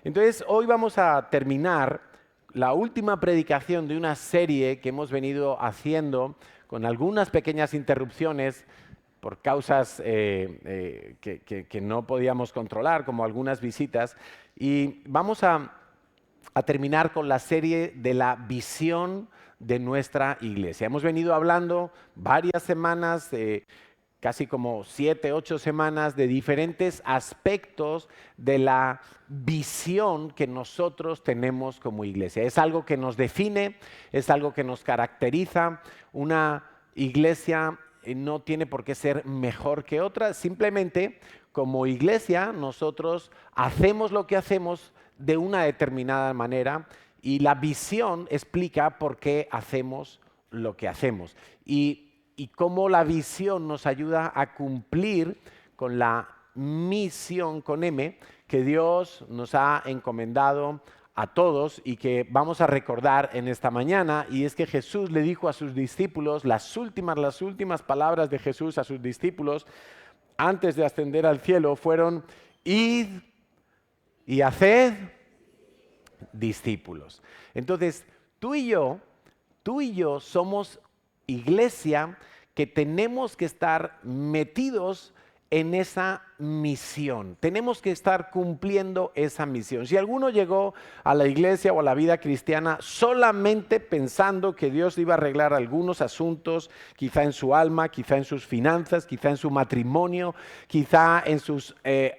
Entonces, hoy vamos a terminar la última predicación de una serie que hemos venido haciendo con algunas pequeñas interrupciones por causas que no podíamos controlar, como algunas visitas. Y vamos a terminar con la serie de la visión de nuestra iglesia. Hemos venido hablando varias semanas, casi como 7, 8 semanas, de diferentes aspectos de la visión que nosotros tenemos como iglesia. Es algo que nos define, es algo que nos caracteriza. Una iglesia no tiene por qué ser mejor que otra, simplemente como iglesia nosotros hacemos lo que hacemos de una determinada manera y la visión explica por qué hacemos lo que hacemos. Y cómo la visión nos ayuda a cumplir con la misión con M que Dios nos ha encomendado a todos y que vamos a recordar en esta mañana, y es que Jesús le dijo a sus discípulos, las últimas palabras de Jesús a sus discípulos antes de ascender al cielo fueron: id y haced discípulos. Entonces, tú y yo somos iglesia que tenemos que estar metidos en esa misión. Tenemos que estar cumpliendo esa misión. Si alguno llegó a la iglesia o a la vida cristiana solamente pensando que Dios iba a arreglar algunos asuntos, quizá en su alma, quizá en sus finanzas, quizá en su matrimonio, quizá en sus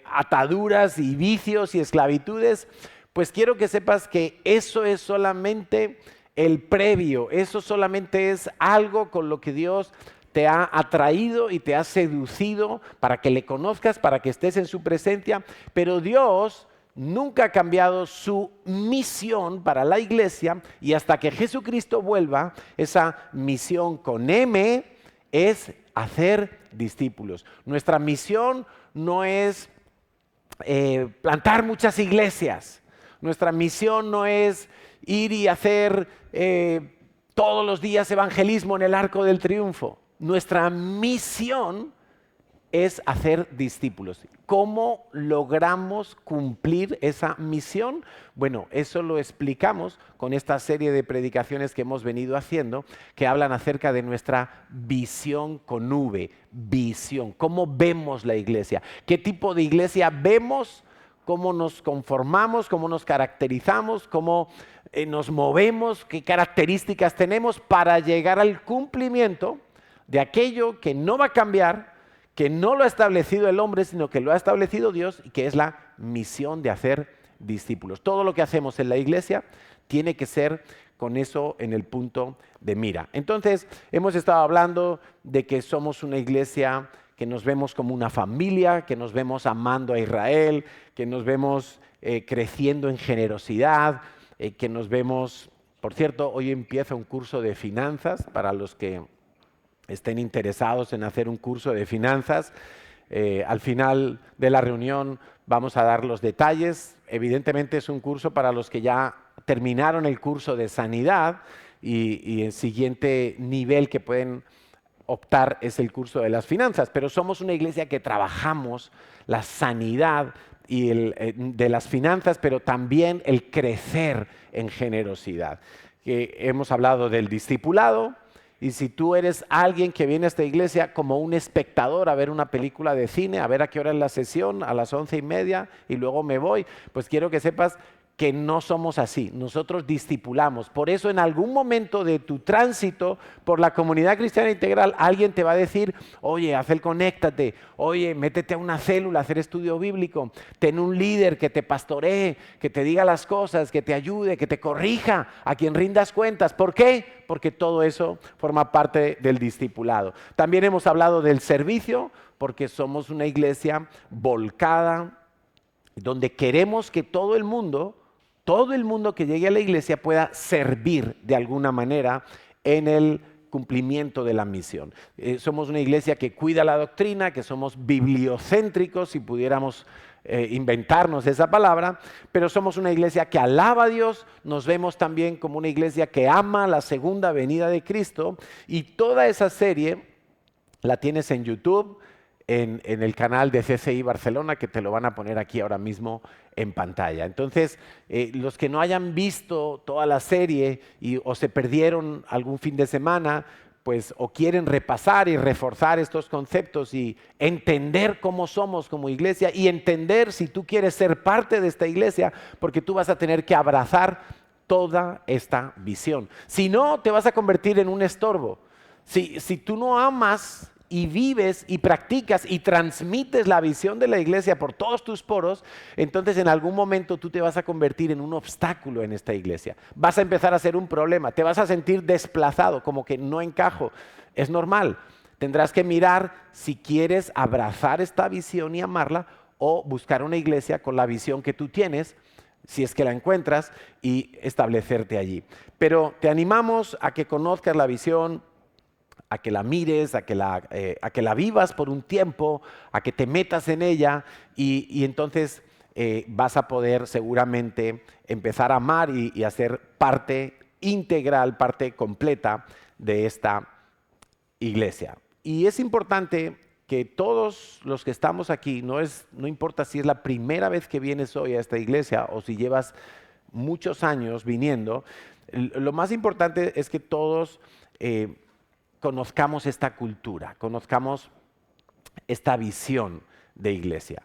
ataduras y vicios y esclavitudes, pues quiero que sepas que eso es solamente el previo, eso solamente es algo con lo que Dios te ha atraído y te ha seducido para que le conozcas, para que estés en su presencia, pero Dios nunca ha cambiado su misión para la iglesia, y hasta que Jesucristo vuelva, esa misión con M es hacer discípulos. Nuestra misión no es plantar muchas iglesias, nuestra misión no es ir y hacer todos los días evangelismo en el Arco del Triunfo. Nuestra misión es hacer discípulos. ¿Cómo logramos cumplir esa misión? Bueno, eso lo explicamos con esta serie de predicaciones que hemos venido haciendo, que hablan acerca de nuestra visión con V, visión. ¿Cómo vemos la iglesia? ¿Qué tipo de iglesia vemos? ¿Cómo nos conformamos? ¿Cómo nos caracterizamos? ¿Cómo nos movemos? ¿Qué características tenemos para llegar al cumplimiento de aquello que no va a cambiar, que no lo ha establecido el hombre, sino que lo ha establecido Dios, y que es la misión de hacer discípulos? Todo lo que hacemos en la iglesia tiene que ser con eso en el punto de mira. Entonces, hemos estado hablando de que somos una iglesia que nos vemos como una familia, que nos vemos amando a Israel, que nos vemos creciendo en generosidad, que nos vemos... Por cierto, hoy empieza un curso de finanzas para los que estén interesados en hacer un curso de finanzas. Al final de la reunión vamos a dar los detalles. Evidentemente es un curso para los que ya terminaron el curso de sanidad, y el siguiente nivel que pueden optar es el curso de las finanzas, pero somos una iglesia que trabajamos la sanidad de las finanzas, pero también el crecer en generosidad. Hemos hablado del discipulado, y si tú eres alguien que viene a esta iglesia como un espectador a ver una película de cine, a ver a qué hora es la sesión, a las 11:30 y luego me voy, pues quiero que sepas que no somos así. Nosotros discipulamos. Por eso en algún momento de tu tránsito por la comunidad cristiana integral, alguien te va a decir: oye, haz el conéctate, oye, métete a una célula, hacer estudio bíblico, ten un líder que te pastoree, que te diga las cosas, que te ayude, que te corrija, a quien rindas cuentas. ¿Por qué? Porque todo eso forma parte del discipulado. También hemos hablado del servicio, porque somos una iglesia volcada, donde queremos que todo el mundo que llegue a la iglesia pueda servir de alguna manera en el cumplimiento de la misión. Somos una iglesia que cuida la doctrina, que somos bibliocéntricos, si pudiéramos inventarnos esa palabra, pero somos una iglesia que alaba a Dios. Nos vemos también como una iglesia que ama la segunda venida de Cristo, y toda esa serie la tienes en YouTube. en el canal de CCI Barcelona, que te lo van a poner aquí ahora mismo en pantalla. Entonces, los que no hayan visto toda la serie o se perdieron algún fin de semana, pues o quieren repasar y reforzar estos conceptos y entender cómo somos como iglesia y entender si tú quieres ser parte de esta iglesia, porque tú vas a tener que abrazar toda esta visión. Si no, te vas a convertir en un estorbo. Si tú no amas y vives y practicas y transmites la visión de la iglesia por todos tus poros, entonces en algún momento tú te vas a convertir en un obstáculo en esta iglesia. Vas a empezar a ser un problema, te vas a sentir desplazado, como que no encajo. Es normal. Tendrás que mirar si quieres abrazar esta visión y amarla o buscar una iglesia con la visión que tú tienes, si es que la encuentras, y establecerte allí. Pero te animamos a que conozcas la visión, a que la mires, a que la vivas por un tiempo, a que te metas en ella y entonces vas a poder seguramente empezar a amar y a ser parte integral, parte completa de esta iglesia. Y es importante que todos los que estamos aquí, no importa si es la primera vez que vienes hoy a esta iglesia o si llevas muchos años viniendo, lo más importante es que todos conozcamos esta cultura, conozcamos esta visión de iglesia.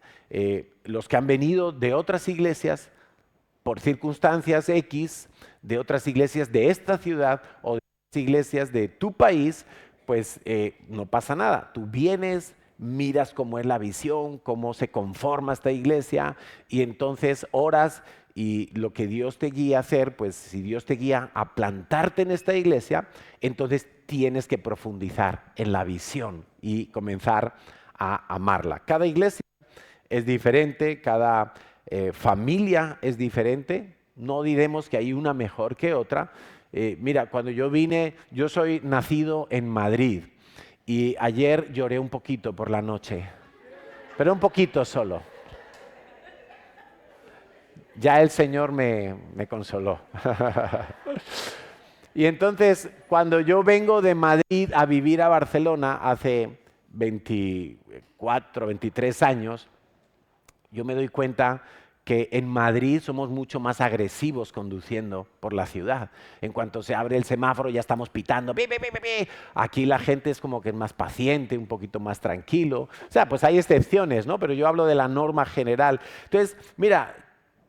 Los que han venido de otras iglesias por circunstancias X, de otras iglesias de esta ciudad o de otras iglesias de tu país, pues no pasa nada. Tú vienes, miras cómo es la visión, cómo se conforma esta iglesia y entonces oras y lo que Dios te guía a hacer, pues si Dios te guía a plantarte en esta iglesia, entonces tienes que profundizar en la visión y comenzar a amarla. Cada iglesia es diferente, cada familia es diferente, no diremos que hay una mejor que otra. Mira, cuando yo vine, yo soy nacido en Madrid y ayer lloré un poquito por la noche, pero un poquito solo. Ya el Señor me consoló. Y entonces, cuando yo vengo de Madrid a vivir a Barcelona hace 24, 23 años, yo me doy cuenta que en Madrid somos mucho más agresivos conduciendo por la ciudad. En cuanto se abre el semáforo ya estamos pitando. ¡Pi, pi, pi, pi, pi! Aquí la gente es como que es más paciente, un poquito más tranquilo. O sea, pues hay excepciones, ¿no? Pero yo hablo de la norma general. Entonces, mira,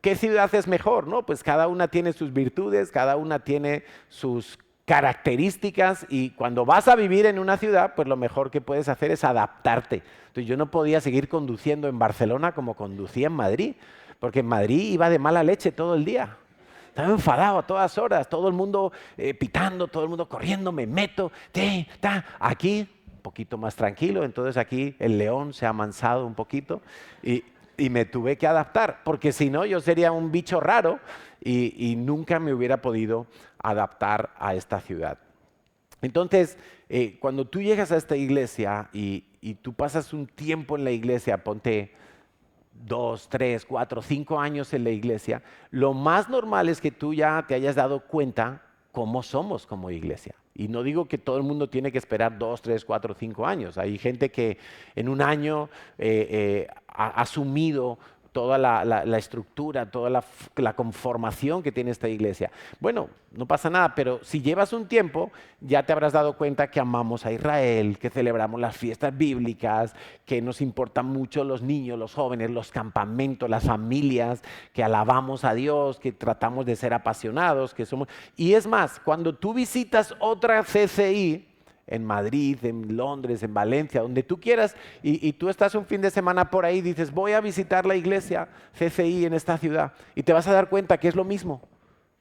¿qué ciudad es mejor? ¿No? Pues cada una tiene sus virtudes, cada una tiene sus características y cuando vas a vivir en una ciudad, pues lo mejor que puedes hacer es adaptarte. Entonces yo no podía seguir conduciendo en Barcelona como conducía en Madrid, porque en Madrid iba de mala leche todo el día. Estaba enfadado a todas horas, todo el mundo pitando, todo el mundo corriendo, me meto, aquí un poquito más tranquilo, entonces aquí el león se ha amansado un poquito y me tuve que adaptar, porque si no yo sería un bicho raro y nunca me hubiera podido adaptar a esta ciudad. Entonces, cuando tú llegas a esta iglesia y tú pasas un tiempo en la iglesia, ponte 2, 3, 4, 5 años en la iglesia, lo más normal es que tú ya te hayas dado cuenta cómo somos como iglesia. Y no digo que todo el mundo tiene que esperar 2, 3, 4, 5 años. Hay gente que en un año ha asumido toda la estructura, toda la conformación que tiene esta iglesia. Bueno, no pasa nada, pero si llevas un tiempo, ya te habrás dado cuenta que amamos a Israel, que celebramos las fiestas bíblicas, que nos importan mucho los niños, los jóvenes, los campamentos, las familias, que alabamos a Dios, que tratamos de ser apasionados, que somos... Y es más, cuando tú visitas otra CCI, en Madrid, en Londres, en Valencia, donde tú quieras, y tú estás un fin de semana por ahí, dices, voy a visitar la iglesia CCI en esta ciudad, y te vas a dar cuenta que es lo mismo,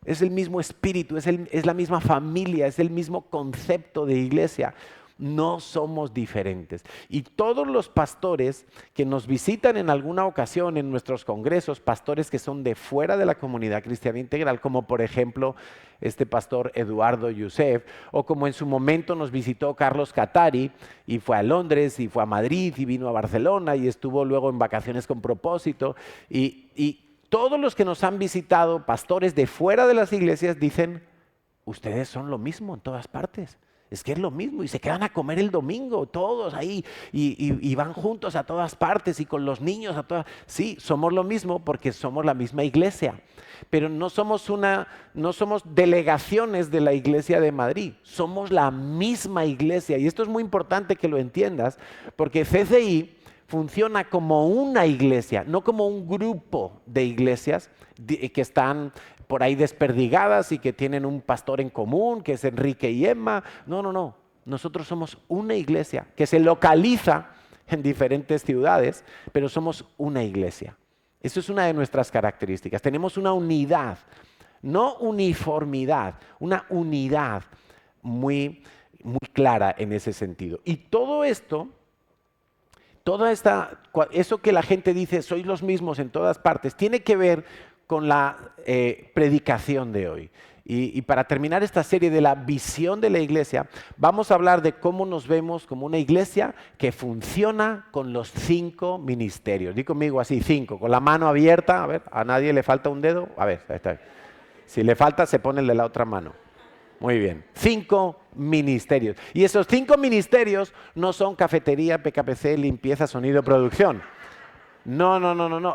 es el mismo espíritu, es la misma familia, es el mismo concepto de iglesia. No somos diferentes. Y todos los pastores que nos visitan en alguna ocasión en nuestros congresos, pastores que son de fuera de la comunidad cristiana integral, como por ejemplo este pastor Eduardo Yusef, o como en su momento nos visitó Carlos Catari y fue a Londres y fue a Madrid y vino a Barcelona y estuvo luego en vacaciones con propósito. Y todos los que nos han visitado, pastores de fuera de las iglesias, dicen, ustedes son lo mismo en todas partes. Es que es lo mismo y se quedan a comer el domingo todos ahí y van juntos a todas partes y con los niños a todas. Sí, somos lo mismo porque somos la misma iglesia, pero no somos delegaciones de la iglesia de Madrid, somos la misma iglesia y esto es muy importante que lo entiendas porque CCI funciona como una iglesia, no como un grupo de iglesias que están por ahí desperdigadas y que tienen un pastor en común, que es Enrique y Emma. No, no, no. Nosotros somos una iglesia que se localiza en diferentes ciudades, pero somos una iglesia. Eso es una de nuestras características. Tenemos una unidad, no uniformidad, una unidad muy, muy clara en ese sentido. Y todo esto, eso que la gente dice, sois los mismos en todas partes, tiene que ver con la predicación de hoy. Y para terminar esta serie de la visión de la iglesia, vamos a hablar de cómo nos vemos como una iglesia que funciona con los 5 ministerios. Di conmigo así, 5, con la mano abierta. A ver, ¿a nadie le falta un dedo? A ver, ahí está. Si le falta, se pone el de la otra mano. Muy bien, 5 ministerios. Y esos 5 ministerios no son cafetería, PKPC, limpieza, sonido, producción. No.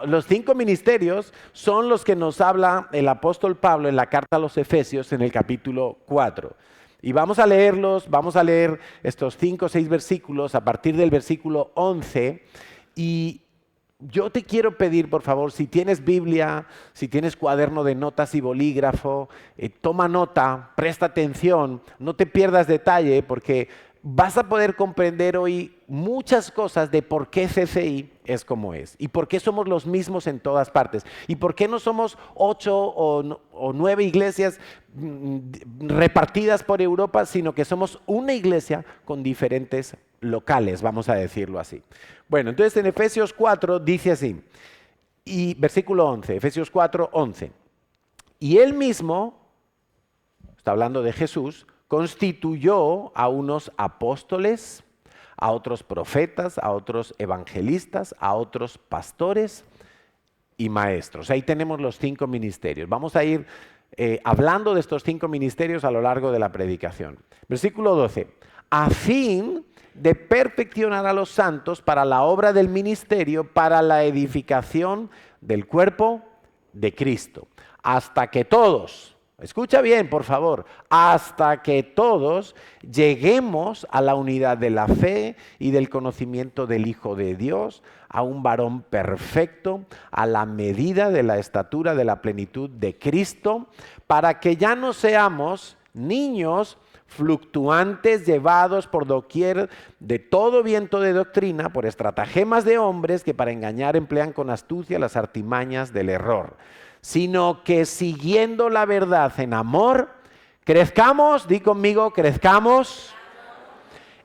Los 5 ministerios son los que nos habla el apóstol Pablo en la carta a los Efesios en el capítulo 4. Y vamos a leerlos, vamos a leer estos 5 o 6 versículos a partir del versículo 11. Y yo te quiero pedir, por favor, si tienes Biblia, si tienes cuaderno de notas y bolígrafo, toma nota, presta atención, no te pierdas detalle porque vas a poder comprender hoy muchas cosas de por qué CCI es como es y por qué somos los mismos en todas partes y por qué no somos 8 o 9 iglesias repartidas por Europa, sino que somos una iglesia con diferentes locales, vamos a decirlo así. Bueno, entonces en Efesios 4 dice así, y versículo 11, Efesios 4, 11. Y él mismo, está hablando de Jesús, constituyó a unos apóstoles, a otros profetas, a otros evangelistas, a otros pastores y maestros. Ahí tenemos los 5 ministerios. Vamos a ir hablando de estos 5 ministerios a lo largo de la predicación. Versículo 12. A fin de perfeccionar a los santos para la obra del ministerio, para la edificación del cuerpo de Cristo, hasta que todos... Escucha bien, por favor, hasta que todos lleguemos a la unidad de la fe y del conocimiento del Hijo de Dios, a un varón perfecto, a la medida de la estatura de la plenitud de Cristo, para que ya no seamos niños fluctuantes, llevados por doquier de todo viento de doctrina, por estratagemas de hombres que para engañar emplean con astucia las artimañas del error, sino que siguiendo la verdad en amor, crezcamos, di conmigo, crezcamos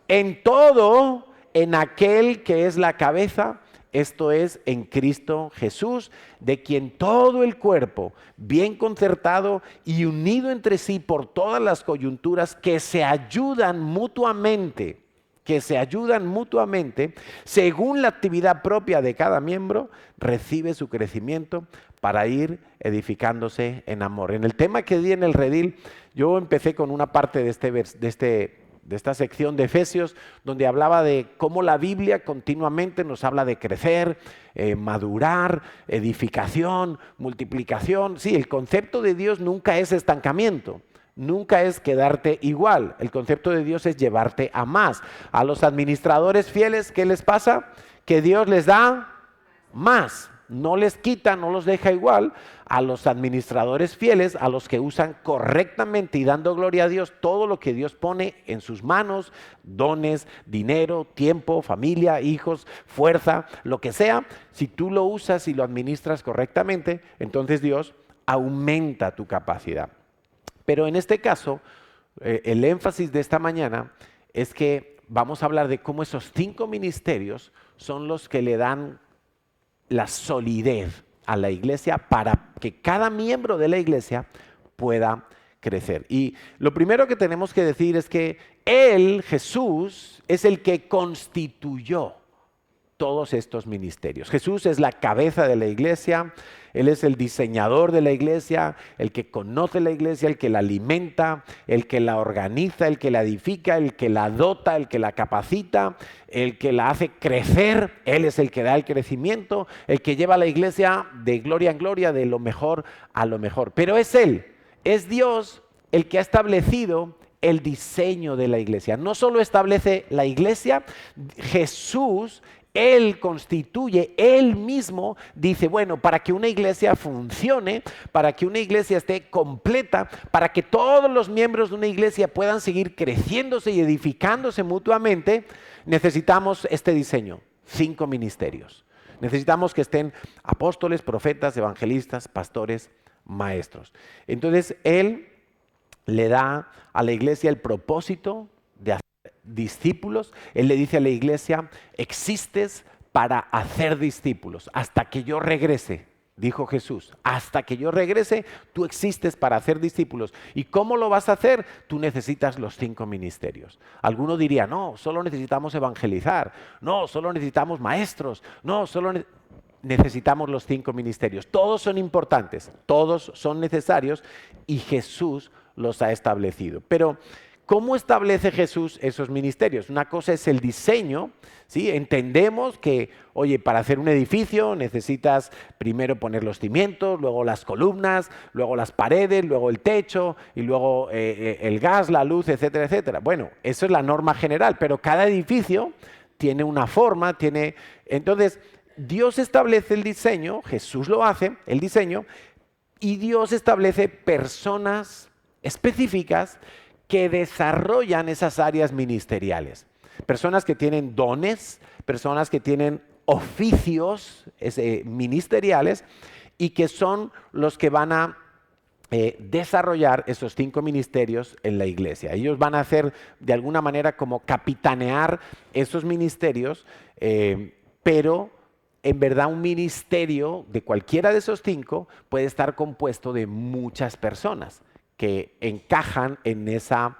en todo, en aquel que es la cabeza, esto es, en Cristo Jesús, de quien todo el cuerpo, bien concertado y unido entre sí por todas las coyunturas que se ayudan mutuamente, según la actividad propia de cada miembro, recibe su crecimiento para ir edificándose en amor. En el tema que di en el redil, yo empecé con una parte de esta sección de Efesios, donde hablaba de cómo la Biblia continuamente nos habla de crecer, madurar, edificación, multiplicación. Sí, el concepto de Dios nunca es estancamiento. Nunca es quedarte igual. El concepto de Dios es llevarte a más. A los administradores fieles, ¿qué les pasa? Que Dios les da más. No les quita, no los deja igual. A los administradores fieles, a los que usan correctamente y dando gloria a Dios todo lo que Dios pone en sus manos, dones, dinero, tiempo, familia, hijos, fuerza, lo que sea. Si tú lo usas y lo administras correctamente, entonces Dios aumenta tu capacidad. Pero en este caso, el énfasis de esta mañana es que vamos a hablar de cómo esos 5 ministerios son los que le dan la solidez a la iglesia para que cada miembro de la iglesia pueda crecer. Y lo primero que tenemos que decir es que Él, Jesús, es el que constituyó todos estos ministerios. Jesús es la cabeza de la iglesia, Él es el diseñador de la iglesia, el que conoce la iglesia, el que la alimenta, el que la organiza, el que la edifica, el que la dota, el que la capacita, el que la hace crecer. Él es el que da el crecimiento, el que lleva a la iglesia de gloria en gloria, de lo mejor a lo mejor. Pero es Él, es Dios el que ha establecido el diseño de la iglesia. No solo establece la iglesia, Jesús, Él constituye, Él mismo dice, bueno, para que una iglesia funcione, para que una iglesia esté completa, para que todos los miembros de una iglesia puedan seguir creciéndose y edificándose mutuamente, necesitamos este diseño, 5 ministerios. Necesitamos que estén apóstoles, profetas, evangelistas, pastores, maestros. Entonces, Él le da a la iglesia el propósito de hacer discípulos. Él le dice a la iglesia, existes para hacer discípulos hasta que yo regrese, dijo Jesús. Hasta que yo regrese, tú existes para hacer discípulos. ¿Y cómo lo vas a hacer? Tú necesitas los 5 ministerios. Alguno diría, no, solo necesitamos evangelizar. No, solo necesitamos maestros. No, solo necesitamos los 5 ministerios. Todos son importantes, todos son necesarios y Jesús los ha establecido. Pero, ¿cómo establece Jesús esos ministerios? Una cosa es el diseño, ¿sí? Entendemos que, oye, para hacer un edificio necesitas primero poner los cimientos, luego las columnas, luego las paredes, luego el techo y luego el gas, la luz, etcétera, etcétera. Bueno, eso es la norma general, pero cada edificio tiene una forma, Entonces, Dios establece el diseño, Jesús lo hace, el diseño, y Dios establece personas específicas que desarrollan esas áreas ministeriales. Personas que tienen dones, personas que tienen oficios ministeriales y que son los que van a desarrollar esos 5 ministerios en la iglesia. Ellos van a hacer de alguna manera como capitanear esos ministerios, pero en verdad un ministerio de cualquiera de esos 5 puede estar compuesto de muchas personas que encajan en esa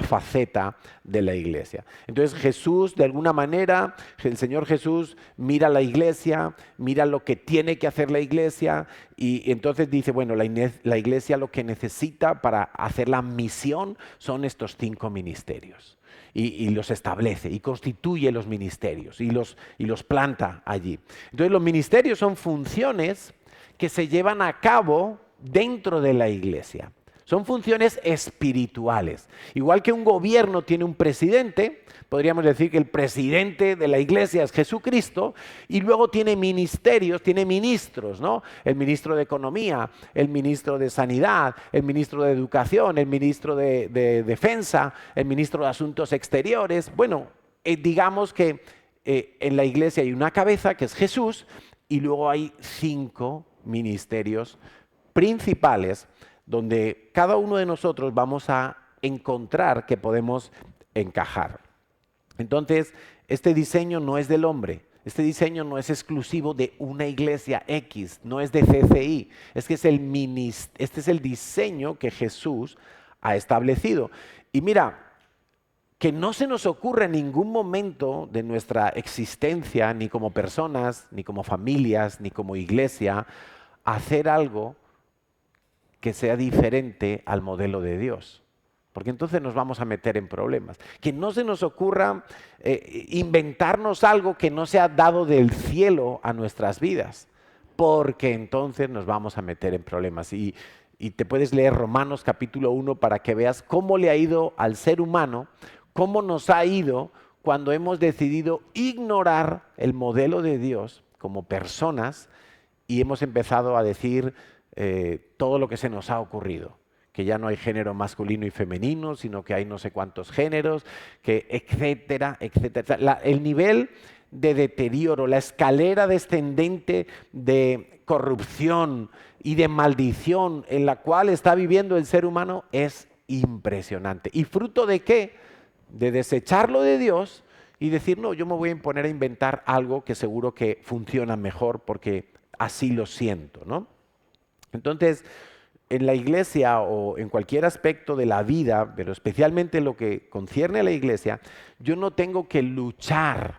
faceta de la iglesia. Entonces Jesús, de alguna manera, el Señor Jesús mira la iglesia, mira lo que tiene que hacer la iglesia y entonces dice, bueno, la iglesia lo que necesita para hacer la misión son estos 5 ministerios. Y los establece y constituye los ministerios y los planta allí. Entonces los ministerios son funciones que se llevan a cabo dentro de la iglesia. Son funciones espirituales. Igual que un gobierno tiene un presidente, podríamos decir que el presidente de la iglesia es Jesucristo, y luego tiene ministerios, tiene ministros, ¿no? El ministro de Economía, el ministro de Sanidad, el ministro de Educación, el ministro de Defensa, el ministro de Asuntos Exteriores. Bueno, digamos que en la iglesia hay una cabeza que es Jesús, y luego hay 5 ministerios principales donde cada uno de nosotros vamos a encontrar que podemos encajar. Entonces, este diseño no es del hombre, este diseño no es exclusivo de una iglesia X, no es de CCI, este es el diseño que Jesús ha establecido. Y mira, que no se nos ocurra en ningún momento de nuestra existencia, ni como personas, ni como familias, ni como iglesia, hacer algo que sea diferente al modelo de Dios, porque entonces nos vamos a meter en problemas. Que no se nos ocurra inventarnos algo que no se ha dado del cielo a nuestras vidas, porque entonces nos vamos a meter en problemas. Y te puedes leer Romanos capítulo 1 para que veas cómo le ha ido al ser humano, cómo nos ha ido cuando hemos decidido ignorar el modelo de Dios como personas y hemos empezado a decir todo lo que se nos ha ocurrido, que ya no hay género masculino y femenino, sino que hay no sé cuántos géneros, que etcétera, etcétera. El nivel de deterioro, la escalera descendente de corrupción y de maldición en la cual está viviendo el ser humano es impresionante. ¿Y fruto de qué? De desecharlo de Dios y decir, no, yo me voy a imponer a inventar algo que seguro que funciona mejor porque así lo siento, ¿no? Entonces, en la iglesia o en cualquier aspecto de la vida, pero especialmente en lo que concierne a la iglesia, yo no tengo que luchar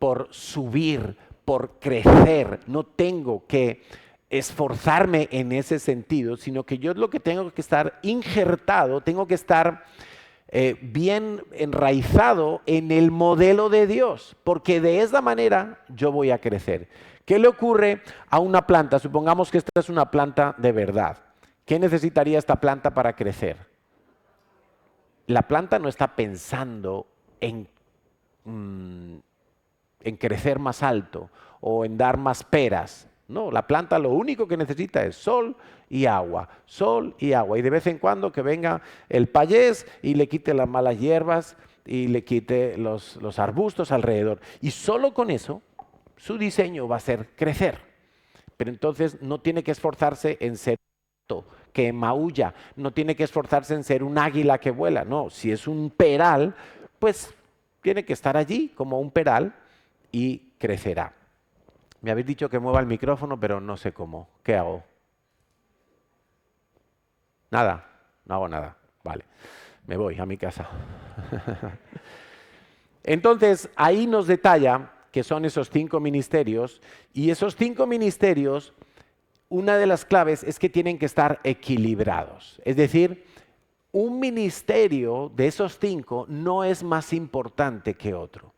por subir, por crecer, no tengo que esforzarme en ese sentido, sino que yo lo que tengo que estar injertado, tengo que estar bien enraizado en el modelo de Dios, porque de esa manera yo voy a crecer. ¿Qué le ocurre a una planta? Supongamos que esta es una planta de verdad. ¿Qué necesitaría esta planta para crecer? La planta no está pensando en crecer más alto o en dar más peras. No, la planta lo único que necesita es sol y agua, sol y agua. Y de vez en cuando que venga el payés y le quite las malas hierbas y le quite los arbustos alrededor. Y solo con eso su diseño va a ser crecer. Pero entonces no tiene que esforzarse en ser que maulla, no tiene que esforzarse en ser un águila que vuela. No, si es un peral, pues tiene que estar allí como un peral y crecerá. Me habéis dicho que mueva el micrófono, pero no sé cómo. ¿Qué hago? Nada, no hago nada. Vale, me voy a mi casa. Entonces, ahí nos detalla que son esos 5 ministerios, y esos 5 ministerios, una de las claves es que tienen que estar equilibrados. Es decir, un ministerio de esos 5 no es más importante que otro.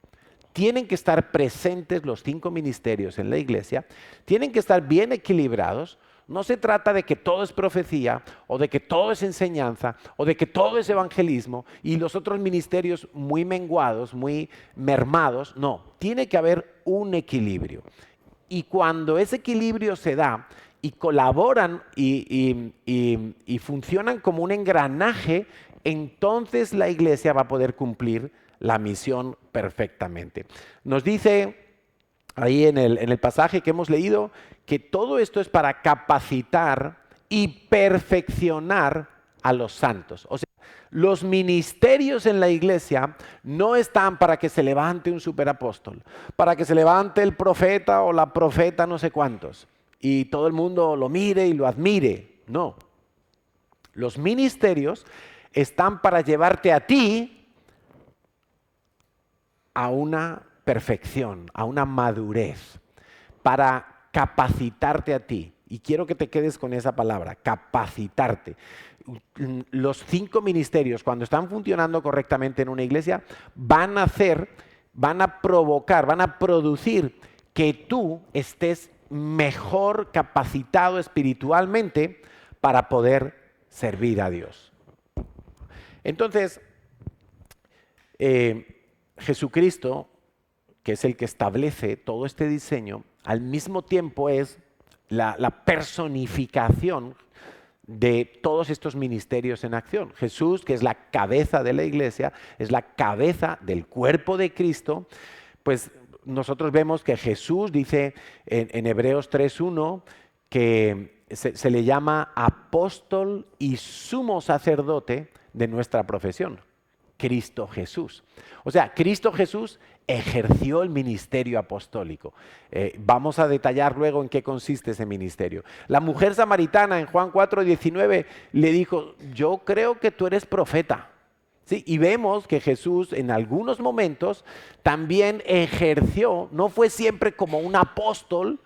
Tienen que estar presentes los 5 ministerios en la iglesia, tienen que estar bien equilibrados. No se trata de que todo es profecía, o de que todo es enseñanza, o de que todo es evangelismo, y los otros ministerios muy menguados, muy mermados. No, tiene que haber un equilibrio. Y cuando ese equilibrio se da, y colaboran y funcionan como un engranaje, entonces la iglesia va a poder cumplir la misión perfectamente. Nos dice ahí en el pasaje que hemos leído que todo esto es para capacitar y perfeccionar a los santos. O sea, los ministerios en la iglesia no están para que se levante un superapóstol, para que se levante el profeta o la profeta no sé cuántos y todo el mundo lo mire y lo admire. No. Los ministerios están para llevarte a ti a una perfección, a una madurez, para capacitarte a ti. Y quiero que te quedes con esa palabra, capacitarte. Los 5 ministerios, cuando están funcionando correctamente en una iglesia, van a provocar, van a producir que tú estés mejor capacitado espiritualmente para poder servir a Dios. Entonces, Jesucristo, que es el que establece todo este diseño, al mismo tiempo es la personificación de todos estos ministerios en acción. Jesús, que es la cabeza de la iglesia, es la cabeza del cuerpo de Cristo, pues nosotros vemos que Jesús dice en Hebreos 3:1 que se le llama apóstol y sumo sacerdote de nuestra profesión, Cristo Jesús. O sea, Cristo Jesús ejerció el ministerio apostólico. Vamos a detallar luego en qué consiste ese ministerio. La mujer samaritana en Juan 4:19 le dijo, yo creo que tú eres profeta. ¿Sí? Y vemos que Jesús en algunos momentos también ejerció, no fue siempre como un apóstol,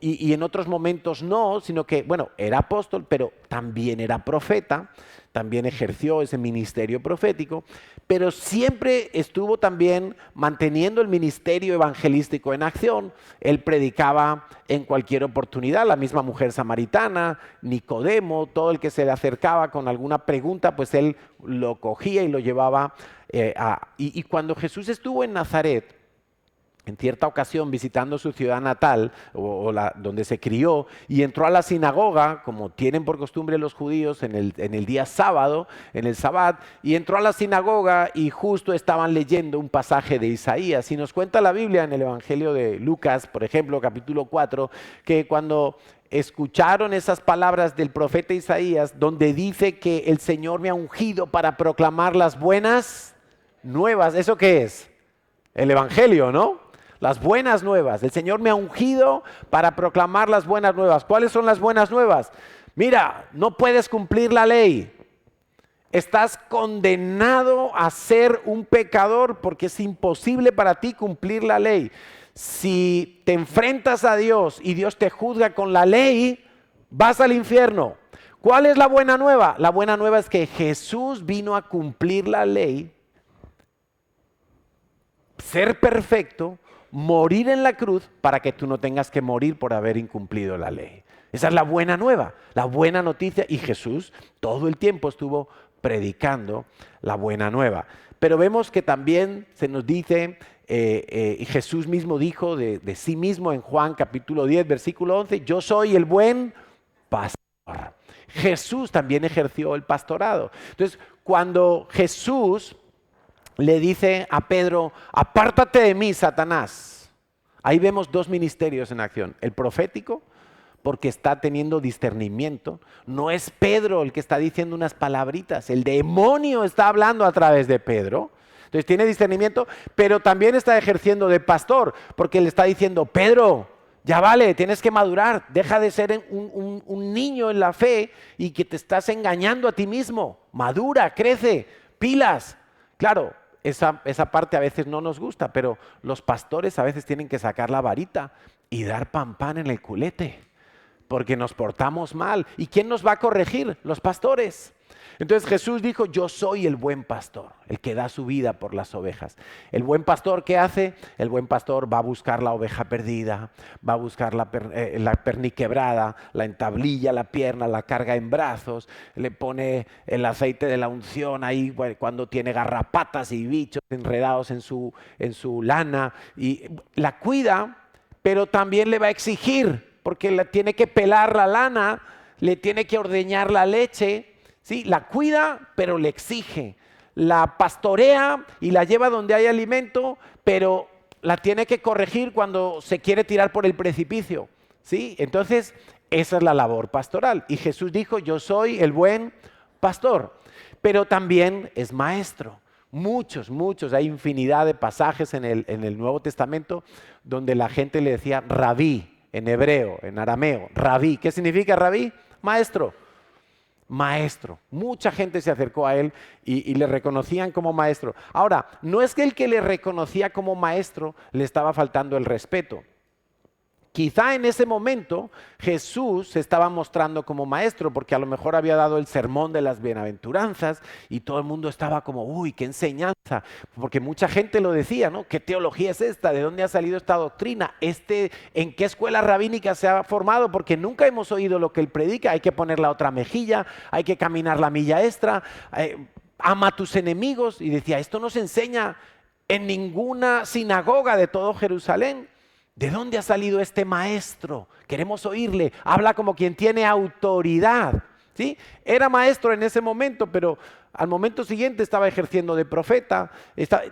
y en otros momentos no, sino que, bueno, era apóstol, pero también era profeta, también ejerció ese ministerio profético, pero siempre estuvo también manteniendo el ministerio evangelístico en acción. Él predicaba en cualquier oportunidad, la misma mujer samaritana, Nicodemo, todo el que se le acercaba con alguna pregunta, pues él lo cogía y lo llevaba. Y cuando Jesús estuvo en Nazaret, en cierta ocasión visitando su ciudad natal, donde se crió, y entró a la sinagoga, como tienen por costumbre los judíos en el día sábado, en el Sabbat, y entró a la sinagoga y justo estaban leyendo un pasaje de Isaías. Y nos cuenta la Biblia en el Evangelio de Lucas, por ejemplo, capítulo 4, que cuando escucharon esas palabras del profeta Isaías, donde dice que el Señor me ha ungido para proclamar las buenas nuevas. ¿Eso qué es? El Evangelio, ¿no? Las buenas nuevas. El Señor me ha ungido para proclamar las buenas nuevas. ¿Cuáles son las buenas nuevas? Mira, no puedes cumplir la ley. estás condenado a ser un pecador porque es imposible para ti cumplir la ley. Si te enfrentas a Dios y Dios te juzga con la ley, vas al infierno. ¿Cuál es la buena nueva? La buena nueva es que Jesús vino a cumplir la ley, ser perfecto, morir en la cruz para que tú no tengas que morir por haber incumplido la ley. Esa es la buena nueva, la buena noticia. Y Jesús todo el tiempo estuvo predicando la buena nueva. Pero vemos que también se nos dice, y Jesús mismo dijo de sí mismo en Juan capítulo 10, versículo 11, yo soy el buen pastor. Jesús también ejerció el pastorado. Entonces, cuando Jesús le dice a Pedro, apártate de mí, Satanás. Ahí vemos dos ministerios en acción. El profético, porque está teniendo discernimiento. No es Pedro el que está diciendo unas palabritas. El demonio está hablando a través de Pedro. Entonces tiene discernimiento, pero también está ejerciendo de pastor, porque le está diciendo, Pedro, ya vale, tienes que madurar. Deja de ser un niño en la fe y que te estás engañando a ti mismo. Madura, crece, pilas. Claro, esa parte a veces no nos gusta, pero los pastores a veces tienen que sacar la varita y dar pan en el culete, porque nos portamos mal. ¿Y quién nos va a corregir? Los pastores. Entonces Jesús dijo, yo soy el buen pastor, el que da su vida por las ovejas. El buen pastor, ¿qué hace? El buen pastor va a buscar la oveja perdida, va a buscar la perniquebrada, la entablilla la pierna, la carga en brazos, le pone el aceite de la unción ahí cuando tiene garrapatas y bichos enredados en su lana, y la cuida, pero también le va a exigir, porque le tiene que pelar la lana, le tiene que ordeñar la leche. Sí, la cuida, pero le exige. La pastorea y la lleva donde hay alimento, pero la tiene que corregir cuando se quiere tirar por el precipicio. ¿Sí? Entonces, esa es la labor pastoral. Y Jesús dijo, yo soy el buen pastor, pero también es maestro. Muchos, hay infinidad de pasajes en el Nuevo Testamento donde la gente le decía rabí, en hebreo, en arameo, rabí. ¿Qué significa rabí? Maestro. Maestro. Mucha gente se acercó a él y le reconocían como maestro. Ahora, no es que el que le reconocía como maestro le estaba faltando el respeto. Quizá en ese momento Jesús se estaba mostrando como maestro porque a lo mejor había dado el sermón de las bienaventuranzas y todo el mundo estaba como, uy, qué enseñanza, porque mucha gente lo decía, ¿no? ¿Qué teología es esta? ¿De dónde ha salido esta doctrina? ¿En qué escuela rabínica se ha formado? Porque nunca hemos oído lo que él predica, hay que poner la otra mejilla, hay que caminar la milla extra, ama a tus enemigos. Y decía, esto no se enseña en ninguna sinagoga de todo Jerusalén. ¿De dónde ha salido este maestro? Queremos oírle. Habla como quien tiene autoridad. ¿Sí? Era maestro en ese momento, pero al momento siguiente estaba ejerciendo de profeta.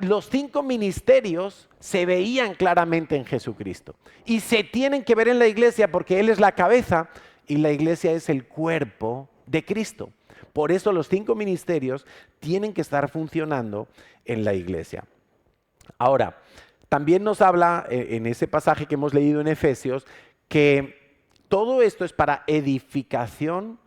Los 5 ministerios se veían claramente en Jesucristo. Y se tienen que ver en la iglesia porque Él es la cabeza y la iglesia es el cuerpo de Cristo. Por eso los 5 ministerios tienen que estar funcionando en la iglesia. Ahora, también nos habla en ese pasaje que hemos leído en Efesios que todo esto es para edificación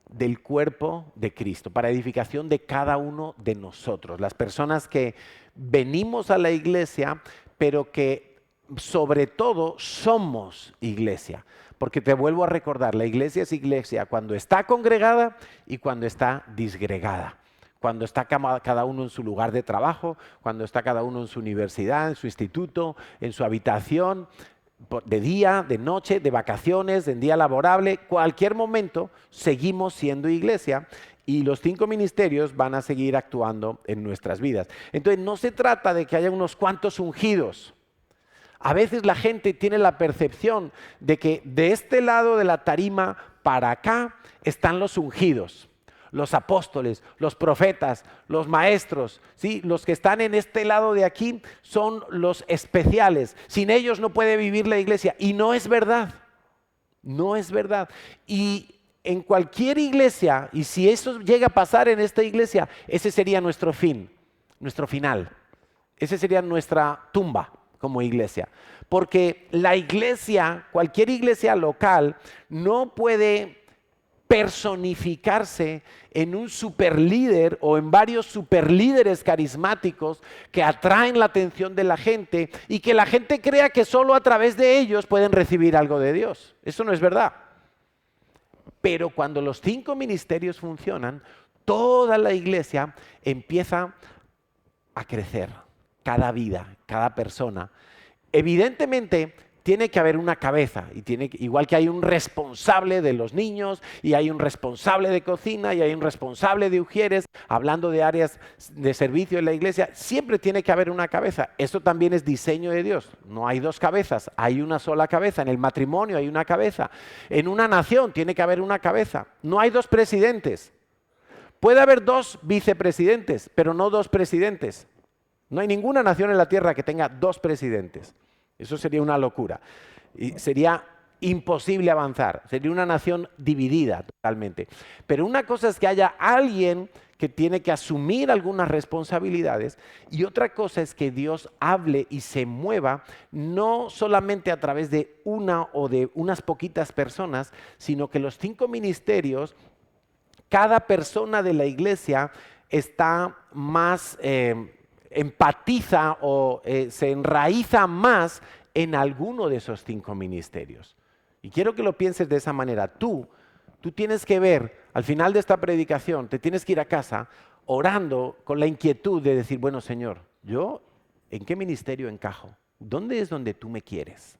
del cuerpo de Cristo, para edificación de cada uno de nosotros, las personas que venimos a la iglesia, pero que sobre todo somos iglesia. Porque te vuelvo a recordar, la iglesia es iglesia cuando está congregada y cuando está disgregada. Cuando está cada uno en su lugar de trabajo, cuando está cada uno en su universidad, en su instituto, en su habitación, de día, de noche, de vacaciones, en día laborable, cualquier momento seguimos siendo iglesia y los 5 ministerios van a seguir actuando en nuestras vidas. Entonces no se trata de que haya unos cuantos ungidos. A veces la gente tiene la percepción de que de este lado de la tarima para acá están los ungidos. Los apóstoles, los profetas, los maestros, ¿sí? Los que están en este lado de aquí son los especiales. Sin ellos no puede vivir la iglesia. Y no es verdad. No es verdad. Y en cualquier iglesia, y si eso llega a pasar en esta iglesia, ese sería nuestro fin, nuestro final. Ese sería nuestra tumba como iglesia. Porque la iglesia, cualquier iglesia local, no puede personificarse en un superlíder o en varios superlíderes carismáticos que atraen la atención de la gente y que la gente crea que solo a través de ellos pueden recibir algo de Dios. Eso no es verdad. Pero cuando los 5 ministerios funcionan, toda la iglesia empieza a crecer, cada vida, cada persona. Evidentemente, tiene que haber una cabeza, igual que hay un responsable de los niños, y hay un responsable de cocina, y hay un responsable de ujieres, hablando de áreas de servicio en la iglesia, siempre tiene que haber una cabeza. Esto también es diseño de Dios. No hay 2 cabezas, hay una sola cabeza. En el matrimonio hay una cabeza. En una nación tiene que haber una cabeza. No hay 2 presidentes. Puede haber 2 vicepresidentes, pero no 2 presidentes. No hay ninguna nación en la tierra que tenga 2 presidentes. Eso sería una locura. Y sería imposible avanzar. Sería una nación dividida totalmente. Pero una cosa es que haya alguien que tiene que asumir algunas responsabilidades, y otra cosa es que Dios hable y se mueva no solamente a través de una o de unas poquitas personas, sino que los 5 ministerios, cada persona de la iglesia está más empatiza o se enraiza más en alguno de esos 5 ministerios. Y quiero que lo pienses de esa manera. Tú tienes que ver, al final de esta predicación, te tienes que ir a casa orando con la inquietud de decir, bueno, Señor, ¿yo en qué ministerio encajo? ¿Dónde es donde tú me quieres?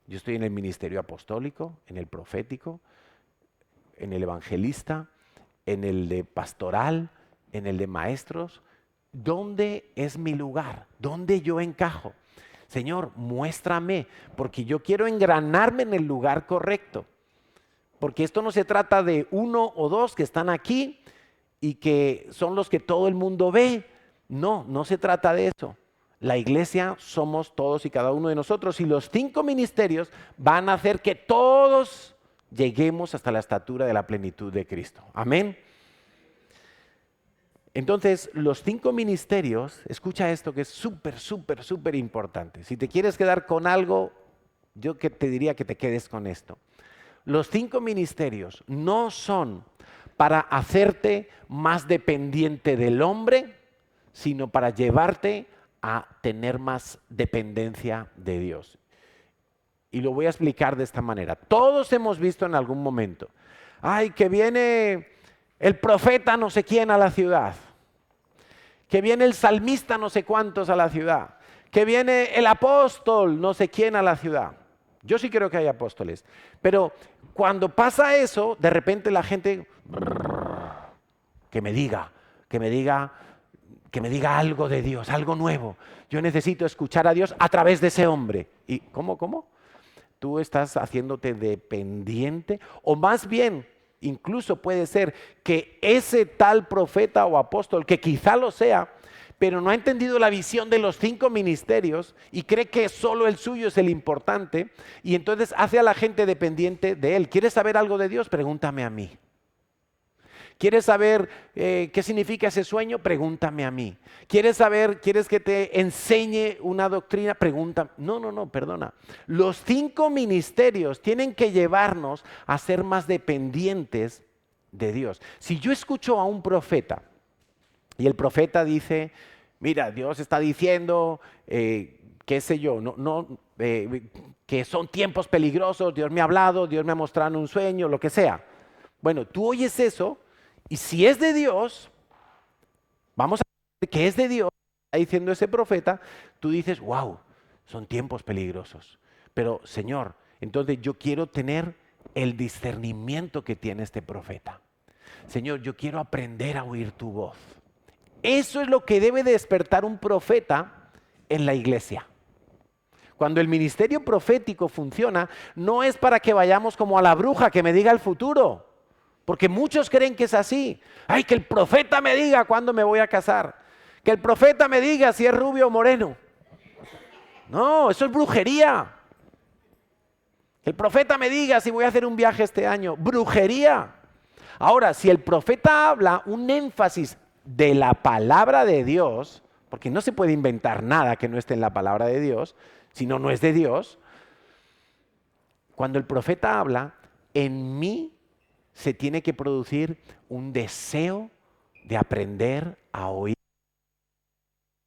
Yo estoy en el ministerio apostólico, en el profético, en el evangelista, en el de pastoral, en el de maestros. ¿Dónde es mi lugar? ¿Dónde yo encajo? Señor, muéstrame, porque yo quiero engranarme en el lugar correcto. Porque esto no se trata de 1 o 2 que están aquí y que son los que todo el mundo ve. No, no se trata de eso. La iglesia somos todos y cada uno de nosotros, y los 5 ministerios van a hacer que todos lleguemos hasta la estatura de la plenitud de Cristo. Amén. Entonces, los 5 ministerios, escucha esto que es súper importante. Si te quieres quedar con algo, yo te diría que te quedes con esto. Los 5 ministerios no son para hacerte más dependiente del hombre, sino para llevarte a tener más dependencia de Dios. Y lo voy a explicar de esta manera. Todos hemos visto en algún momento, ay, que viene el profeta no sé quién a la ciudad, que viene el salmista no sé cuántos a la ciudad, que viene el apóstol no sé quién a la ciudad. Yo sí creo que hay apóstoles, pero cuando pasa eso, de repente la gente, que me diga algo de Dios, algo nuevo. Yo necesito escuchar a Dios a través de ese hombre. ¿Y cómo? Tú estás haciéndote dependiente, o más bien, incluso puede ser que ese tal profeta o apóstol, que quizá lo sea, pero no ha entendido la visión de los 5 ministerios y cree que solo el suyo es el importante, y entonces hace a la gente dependiente de él. ¿Quieres saber algo de Dios? Pregúntame a mí. ¿Quieres saber qué significa ese sueño? Pregúntame a mí. ¿Quieres que te enseñe una doctrina? Pregúntame. No, perdona. Los 5 ministerios tienen que llevarnos a ser más dependientes de Dios. Si yo escucho a un profeta y el profeta dice, mira, Dios está diciendo, qué sé yo, que son tiempos peligrosos, Dios me ha hablado, Dios me ha mostrado un sueño, lo que sea. Bueno, tú oyes eso. Y si es de Dios, vamos a ver que es de Dios, está diciendo ese profeta, tú dices, wow, son tiempos peligrosos. Pero Señor, entonces yo quiero tener el discernimiento que tiene este profeta. Señor, yo quiero aprender a oír tu voz. Eso es lo que debe despertar un profeta en la iglesia. Cuando el ministerio profético funciona, no es para que vayamos como a la bruja que me diga el futuro. Porque muchos creen que es así. Ay, que el profeta me diga cuándo me voy a casar. Que el profeta me diga si es rubio o moreno. No, eso es brujería. Que el profeta me diga si voy a hacer un viaje este año. Brujería. Ahora, si el profeta habla un énfasis de la palabra de Dios, porque no se puede inventar nada que no esté en la palabra de Dios, si no, no es de Dios. Cuando el profeta habla, en mí se tiene que producir un deseo de aprender a oír,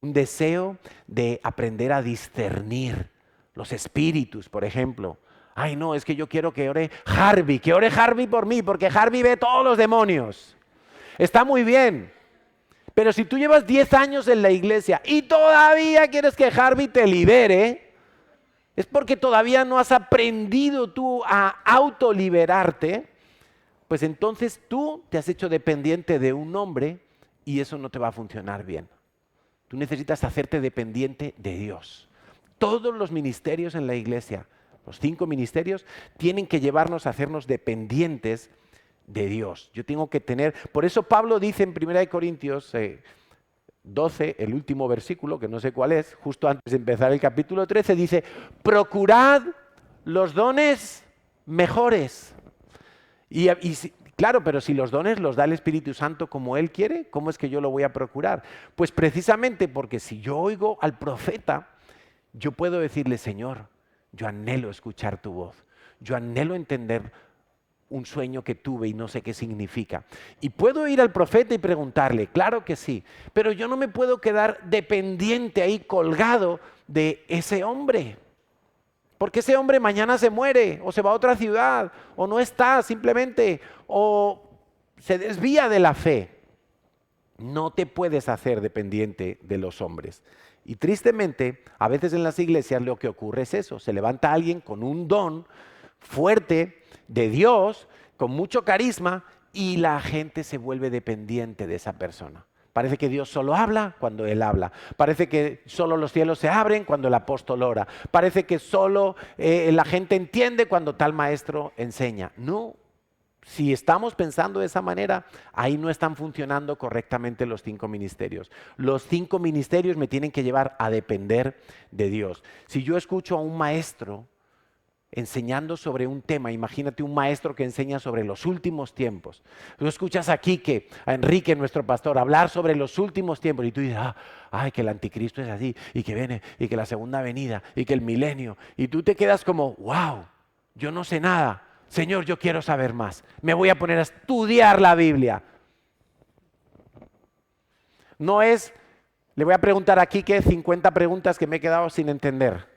un deseo de aprender a discernir los espíritus, por ejemplo. Ay, no, es que yo quiero que ore Harvey por mí, porque Harvey ve todos los demonios. Está muy bien, pero si tú llevas 10 años en la iglesia y todavía quieres que Harvey te libere, es porque todavía no has aprendido tú a autoliberarte, pues entonces tú te has hecho dependiente de un hombre y eso no te va a funcionar bien. Tú necesitas hacerte dependiente de Dios. Todos los ministerios en la iglesia, los 5 ministerios, tienen que llevarnos a hacernos dependientes de Dios. Yo tengo que tener, por eso Pablo dice en 1 Corintios 12, el último versículo, que no sé cuál es, justo antes de empezar el capítulo 13, dice, procurad los dones mejores. Claro, pero si los dones los da el Espíritu Santo como Él quiere, ¿cómo es que yo lo voy a procurar? Pues precisamente porque si yo oigo al profeta, yo puedo decirle, Señor, yo anhelo escuchar tu voz, yo anhelo entender un sueño que tuve y no sé qué significa. Y puedo ir al profeta y preguntarle, claro que sí, pero yo no me puedo quedar dependiente ahí colgado de ese hombre. Porque ese hombre mañana se muere o se va a otra ciudad o no está simplemente o se desvía de la fe. No te puedes hacer dependiente de los hombres. Y tristemente, a veces en las iglesias lo que ocurre es eso. Se levanta alguien con un don fuerte de Dios, con mucho carisma y la gente se vuelve dependiente de esa persona. Parece que Dios solo habla cuando Él habla. Parece que solo los cielos se abren cuando el apóstol ora. Parece que solo la gente entiende cuando tal maestro enseña. No, si estamos pensando de esa manera, ahí no están funcionando correctamente los 5 ministerios. Los 5 ministerios me tienen que llevar a depender de Dios. Si yo escucho a un maestro enseñando sobre un tema, imagínate un maestro que enseña sobre los últimos tiempos. Tú escuchas a Quique, a Enrique, nuestro pastor, hablar sobre los últimos tiempos y tú dices, ay, que el anticristo es así, y que viene, y que la segunda venida, y que el milenio, y tú te quedas como, wow, yo no sé nada, Señor, yo quiero saber más, me voy a poner a estudiar la Biblia. No es, le voy a preguntar a Quique 50 preguntas que me he quedado sin entender.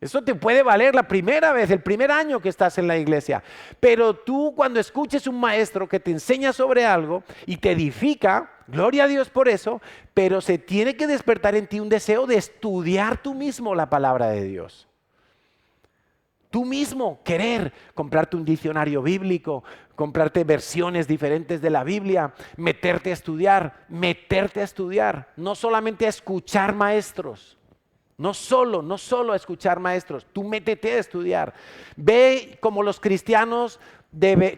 Eso te puede valer la primera vez, el primer año que estás en la iglesia. Pero tú cuando escuches un maestro que te enseña sobre algo y te edifica, gloria a Dios por eso, pero se tiene que despertar en ti un deseo de estudiar tú mismo la palabra de Dios. Tú mismo querer comprarte un diccionario bíblico, comprarte versiones diferentes de la Biblia, meterte a estudiar, no solamente a escuchar maestros. No solo a escuchar maestros, tú métete a estudiar. Ve como los cristianos,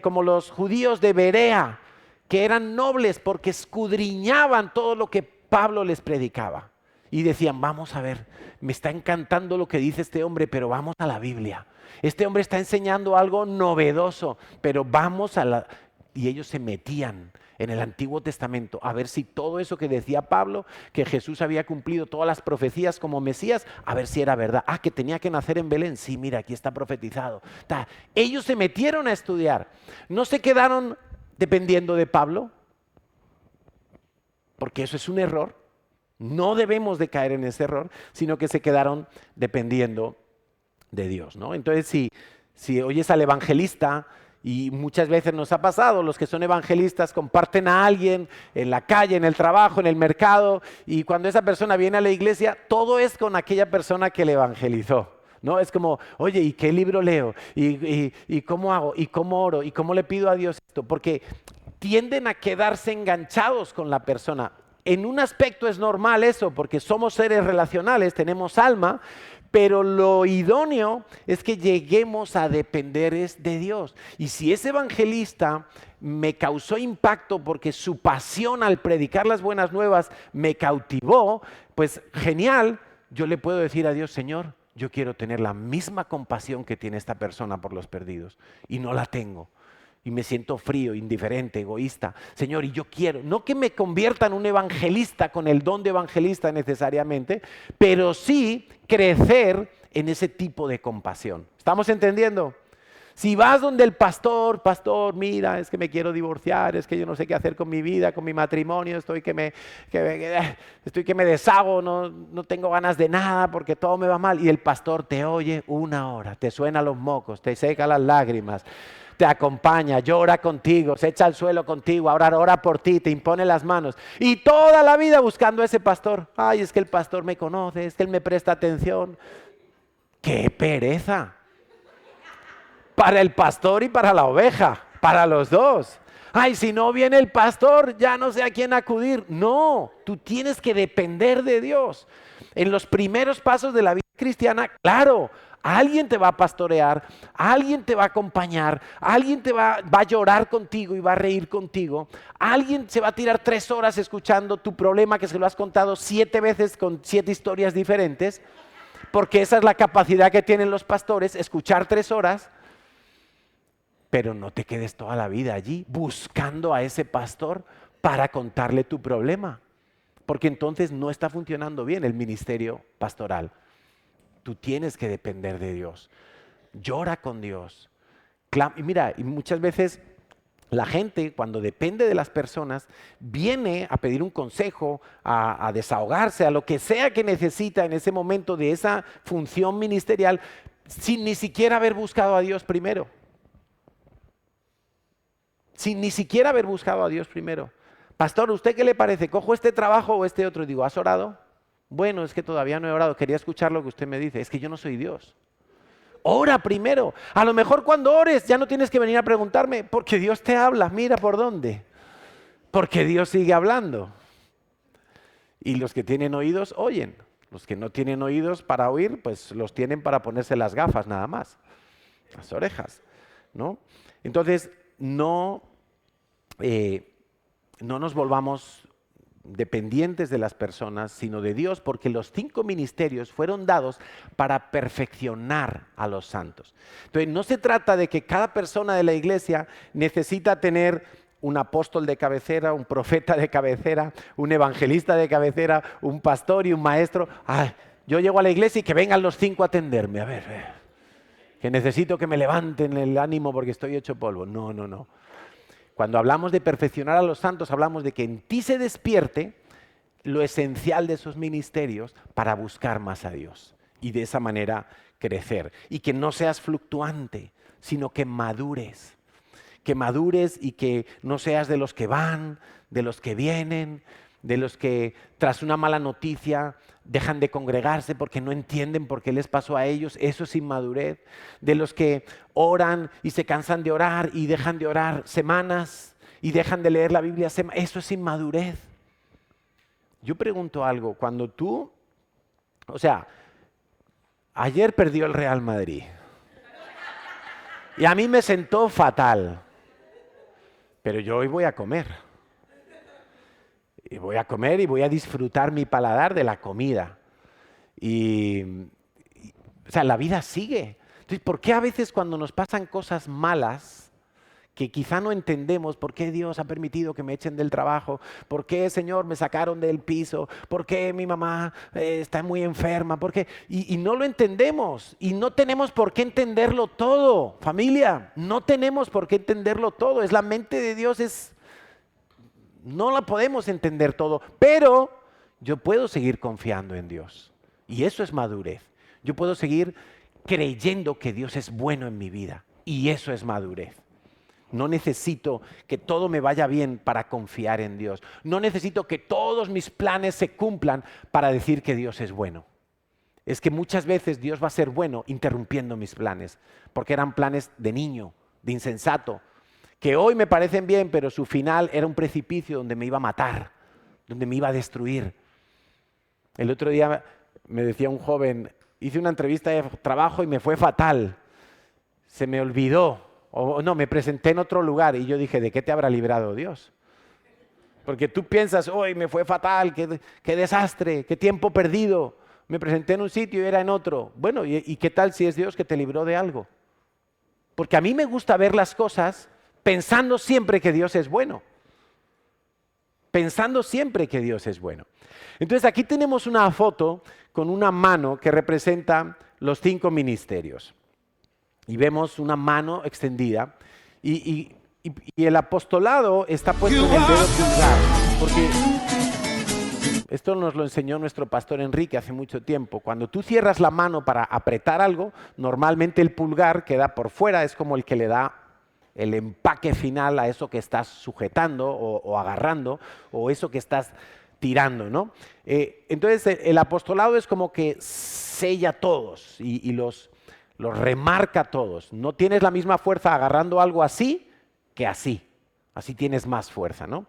como los judíos de Berea, que eran nobles porque escudriñaban todo lo que Pablo les predicaba. Y decían, vamos a ver, me está encantando lo que dice este hombre, pero vamos a la Biblia. Este hombre está enseñando algo novedoso, pero vamos a la... Y ellos se metían en el Antiguo Testamento a ver si todo eso que decía Pablo, que Jesús había cumplido todas las profecías como Mesías, a ver si era verdad. Que tenía que nacer en Belén, sí, mira, aquí está profetizado. Ellos se metieron a estudiar, no se quedaron dependiendo de Pablo, porque eso es un error. No debemos de caer en ese error, sino que se quedaron dependiendo de Dios, ¿no? Entonces, si oyes al evangelista, y muchas veces nos ha pasado, los que son evangelistas comparten a alguien en la calle, en el trabajo, en el mercado, y cuando esa persona viene a la iglesia, todo es con aquella persona que le evangelizó. ¿No? Es como, oye, ¿y qué libro leo? ¿Y cómo hago? ¿Y cómo oro? ¿Y cómo le pido a Dios esto? Porque tienden a quedarse enganchados con la persona. En un aspecto es normal eso, porque somos seres relacionales, tenemos alma, pero lo idóneo es que lleguemos a depender de Dios. Y si ese evangelista me causó impacto porque su pasión al predicar las buenas nuevas me cautivó, pues genial, yo le puedo decir a Dios, Señor, yo quiero tener la misma compasión que tiene esta persona por los perdidos y no la tengo. Y me siento frío, indiferente, egoísta. Señor, y yo quiero, no que me convierta en un evangelista con el don de evangelista necesariamente, pero sí crecer en ese tipo de compasión. ¿Estamos entendiendo? Si vas donde el pastor, pastor, mira, es que me quiero divorciar, es que yo no sé qué hacer con mi vida, con mi matrimonio, estoy que me deshago, no tengo ganas de nada porque todo me va mal. Y el pastor te oye 1 hora, te suena los mocos, te seca las lágrimas, te acompaña, llora contigo, se echa al suelo contigo, ahora ora por ti, te impone las manos. Y toda la vida buscando a ese pastor. Ay, es que el pastor me conoce, es que él me presta atención. ¡Qué pereza! Para el pastor y para la oveja, para los dos. Ay, si no viene el pastor, ya no sé a quién acudir. No, tú tienes que depender de Dios. En los primeros pasos de la vida cristiana, claro, alguien te va a pastorear, alguien te va a acompañar, alguien va a llorar contigo y va a reír contigo, alguien se va a tirar 3 horas escuchando tu problema que se lo has contado 7 veces con 7 historias diferentes, porque esa es la capacidad que tienen los pastores, escuchar 3 horas. Pero no te quedes toda la vida allí buscando a ese pastor para contarle tu problema, porque entonces no está funcionando bien el ministerio pastoral. Tú tienes que depender de Dios. Llora con Dios. Y mira, y muchas veces la gente, cuando depende de las personas, viene a pedir un consejo, a desahogarse, a lo que sea que necesita en ese momento de esa función ministerial, sin ni siquiera haber buscado a Dios primero. Sin ni siquiera haber buscado a Dios primero. Pastor, ¿usted qué le parece? ¿Cojo este trabajo o este otro? Y digo, ¿has orado? Bueno, es que todavía no he orado, quería escuchar lo que usted me dice. Es que yo no soy Dios. Ora primero. A lo mejor cuando ores ya no tienes que venir a preguntarme, porque Dios te habla, mira por dónde. Porque Dios sigue hablando. Y los que tienen oídos, oyen. Los que no tienen oídos para oír, pues los tienen para ponerse las gafas nada más. Las orejas, ¿no? Entonces, no nos volvamos dependientes de las personas, sino de Dios, porque los 5 ministerios fueron dados para perfeccionar a los santos. Entonces, no se trata de que cada persona de la iglesia necesita tener un apóstol de cabecera, un profeta de cabecera, un evangelista de cabecera, un pastor y un maestro. Ay, yo llego a la iglesia y que vengan los 5 a atenderme. A ver, que necesito que me levanten el ánimo porque estoy hecho polvo. No, no, no. Cuando hablamos de perfeccionar a los santos, hablamos de que en ti se despierte lo esencial de esos ministerios para buscar más a Dios y de esa manera crecer. Y que no seas fluctuante, sino que madures. Que madures y que no seas de los que van, de los que vienen, de los que tras una mala noticia dejan de congregarse porque no entienden por qué les pasó a ellos. Eso es inmadurez. De los que oran y se cansan de orar y dejan de orar semanas y dejan de leer la Biblia semanas. Eso es inmadurez. Yo pregunto algo. Cuando tú, ayer perdió el Real Madrid y a mí me sentó fatal, pero yo hoy voy a comer. Y voy a comer y voy a disfrutar mi paladar de la comida. La vida sigue. Entonces, ¿por qué a veces cuando nos pasan cosas malas, que quizá no entendemos por qué Dios ha permitido que me echen del trabajo, por qué, Señor, me sacaron del piso, por qué mi mamá está muy enferma, por qué? Y no lo entendemos y no tenemos por qué entenderlo todo, familia, no tenemos por qué entenderlo todo, es la mente de Dios, no la podemos entender todo, pero yo puedo seguir confiando en Dios. Y eso es madurez. Yo puedo seguir creyendo que Dios es bueno en mi vida. Y eso es madurez. No necesito que todo me vaya bien para confiar en Dios. No necesito que todos mis planes se cumplan para decir que Dios es bueno. Es que muchas veces Dios va a ser bueno interrumpiendo mis planes, porque eran planes de niño, de insensato, que hoy me parecen bien, pero su final era un precipicio donde me iba a matar, donde me iba a destruir. El otro día me decía un joven, hice una entrevista de trabajo y me fue fatal, se me olvidó, me presenté en otro lugar y yo dije, ¿de qué te habrá librado Dios? Porque tú piensas, hoy me fue fatal, qué desastre, qué tiempo perdido, me presenté en un sitio y era en otro. Bueno, ¿y qué tal si es Dios que te libró de algo? Porque a mí me gusta ver las cosas pensando siempre que Dios es bueno. Pensando siempre que Dios es bueno. Entonces aquí tenemos una foto con una mano que representa los 5 ministerios. y vemos una mano extendida y el apostolado está puesto en el dedo pulgar, porque esto nos lo enseñó nuestro pastor Enrique hace mucho tiempo. Cuando tú cierras la mano para apretar algo, normalmente el pulgar queda por fuera, es como el que le da el empaque final a eso que estás sujetando o agarrando o eso que estás tirando, ¿no? Entonces el apostolado es como que sella a todos y los remarca a todos. No tienes la misma fuerza agarrando algo así que así. Así tienes más fuerza, ¿no?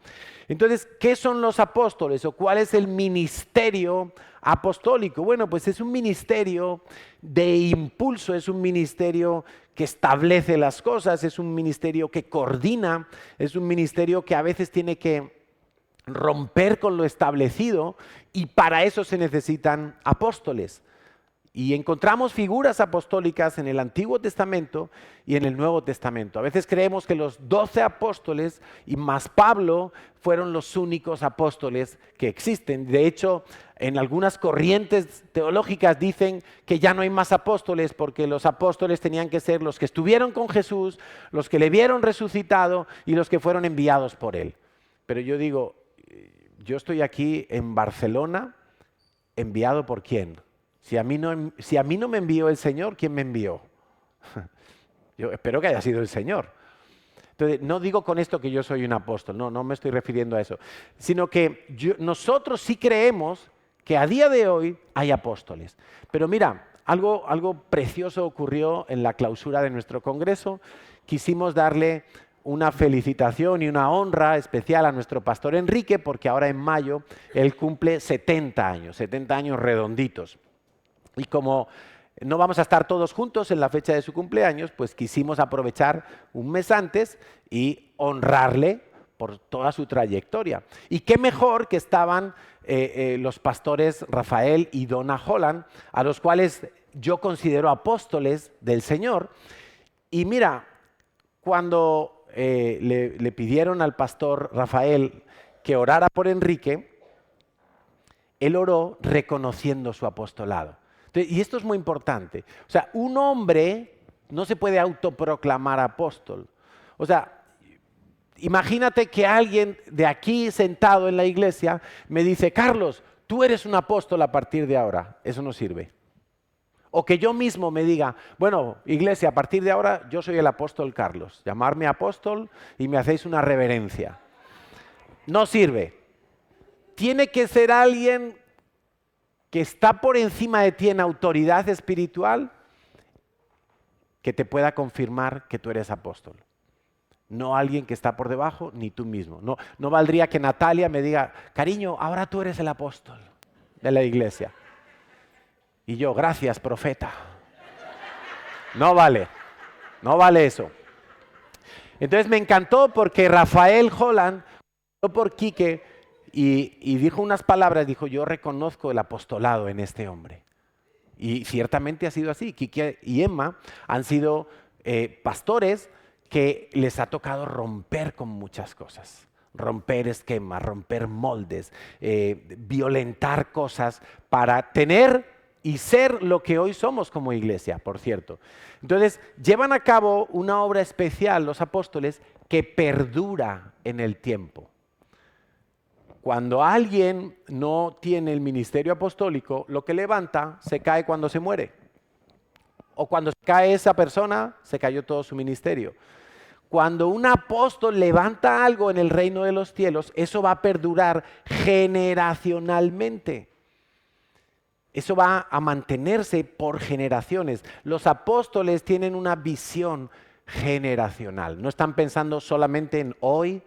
Entonces, ¿qué son los apóstoles o cuál es el ministerio apostólico? Bueno, pues es un ministerio de impulso, es un ministerio que establece las cosas, es un ministerio que coordina, es un ministerio que a veces tiene que romper con lo establecido y para eso se necesitan apóstoles. Y encontramos figuras apostólicas en el Antiguo Testamento y en el Nuevo Testamento. A veces creemos que los 12 apóstoles y más Pablo fueron los únicos apóstoles que existen. De hecho, en algunas corrientes teológicas dicen que ya no hay más apóstoles porque los apóstoles tenían que ser los que estuvieron con Jesús, los que le vieron resucitado y los que fueron enviados por él. Pero yo digo, yo estoy aquí en Barcelona, ¿enviado por quién? Si a mí no me envió el Señor, ¿quién me envió? Yo espero que haya sido el Señor. Entonces, no digo con esto que yo soy un apóstol, no me estoy refiriendo a eso, sino que nosotros sí creemos que a día de hoy hay apóstoles. Pero mira, algo precioso ocurrió en la clausura de nuestro congreso. Quisimos darle una felicitación y una honra especial a nuestro pastor Enrique, porque ahora en mayo él cumple 70 años redonditos. Y como no vamos a estar todos juntos en la fecha de su cumpleaños, pues quisimos aprovechar un mes antes y honrarle por toda su trayectoria. Y qué mejor que estaban los pastores Rafael y Donna Holland, a los cuales yo considero apóstoles del Señor. Y mira, cuando le pidieron al pastor Rafael que orara por Enrique, él oró reconociendo su apostolado. Y esto es muy importante. O sea, un hombre no se puede autoproclamar apóstol. O sea, imagínate que alguien de aquí sentado en la iglesia me dice, Carlos, tú eres un apóstol a partir de ahora. Eso no sirve. O que yo mismo me diga, bueno, iglesia, a partir de ahora yo soy el apóstol Carlos. Llamarme apóstol y me hacéis una reverencia. No sirve. Tiene que ser alguien que está por encima de ti en autoridad espiritual, que te pueda confirmar que tú eres apóstol. No alguien que está por debajo, ni tú mismo. No valdría que Natalia me diga, cariño, ahora tú eres el apóstol de la iglesia. Y yo, gracias, profeta. No vale eso. Entonces me encantó porque Rafael Holland, por Quique, y dijo unas palabras, dijo, yo reconozco el apostolado en este hombre. Y ciertamente ha sido así. Quique y Emma han sido pastores que les ha tocado romper con muchas cosas. Romper esquemas, romper moldes, violentar cosas para tener y ser lo que hoy somos como iglesia, por cierto. Entonces, llevan a cabo una obra especial los apóstoles que perdura en el tiempo. Cuando alguien no tiene el ministerio apostólico, lo que levanta se cae cuando se muere. O cuando se cae esa persona, se cayó todo su ministerio. Cuando un apóstol levanta algo en el reino de los cielos, eso va a perdurar generacionalmente. Eso va a mantenerse por generaciones. Los apóstoles tienen una visión generacional. No están pensando solamente en hoy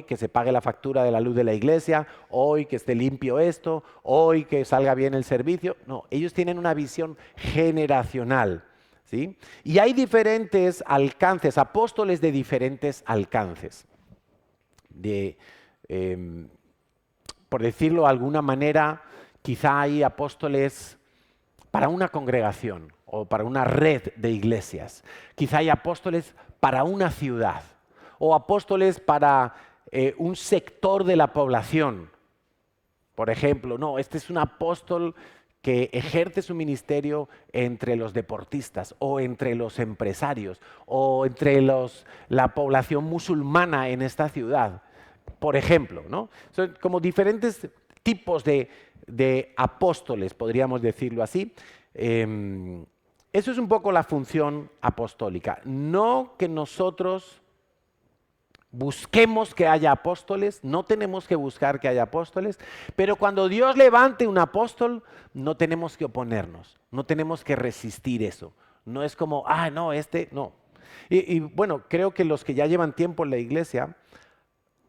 que se pague la factura de la luz de la iglesia, hoy que esté limpio esto, hoy que salga bien el servicio. No, ellos tienen una visión generacional, ¿sí? Y hay diferentes alcances, apóstoles de diferentes alcances. Por decirlo de alguna manera, quizá hay apóstoles para una congregación o para una red de iglesias. Quizá hay apóstoles para una ciudad o apóstoles para un sector de la población. Por ejemplo, no, este es un apóstol que ejerce su ministerio entre los deportistas o entre los empresarios o entre la población musulmana en esta ciudad, por ejemplo, ¿no? Son como diferentes tipos de apóstoles, podríamos decirlo así. Eso es un poco la función apostólica. No que nosotros busquemos que haya apóstoles, no tenemos que buscar que haya apóstoles, pero cuando Dios levante un apóstol, no tenemos que oponernos, no tenemos que resistir eso. No es como, no, no. Y bueno, creo que los que ya llevan tiempo en la iglesia,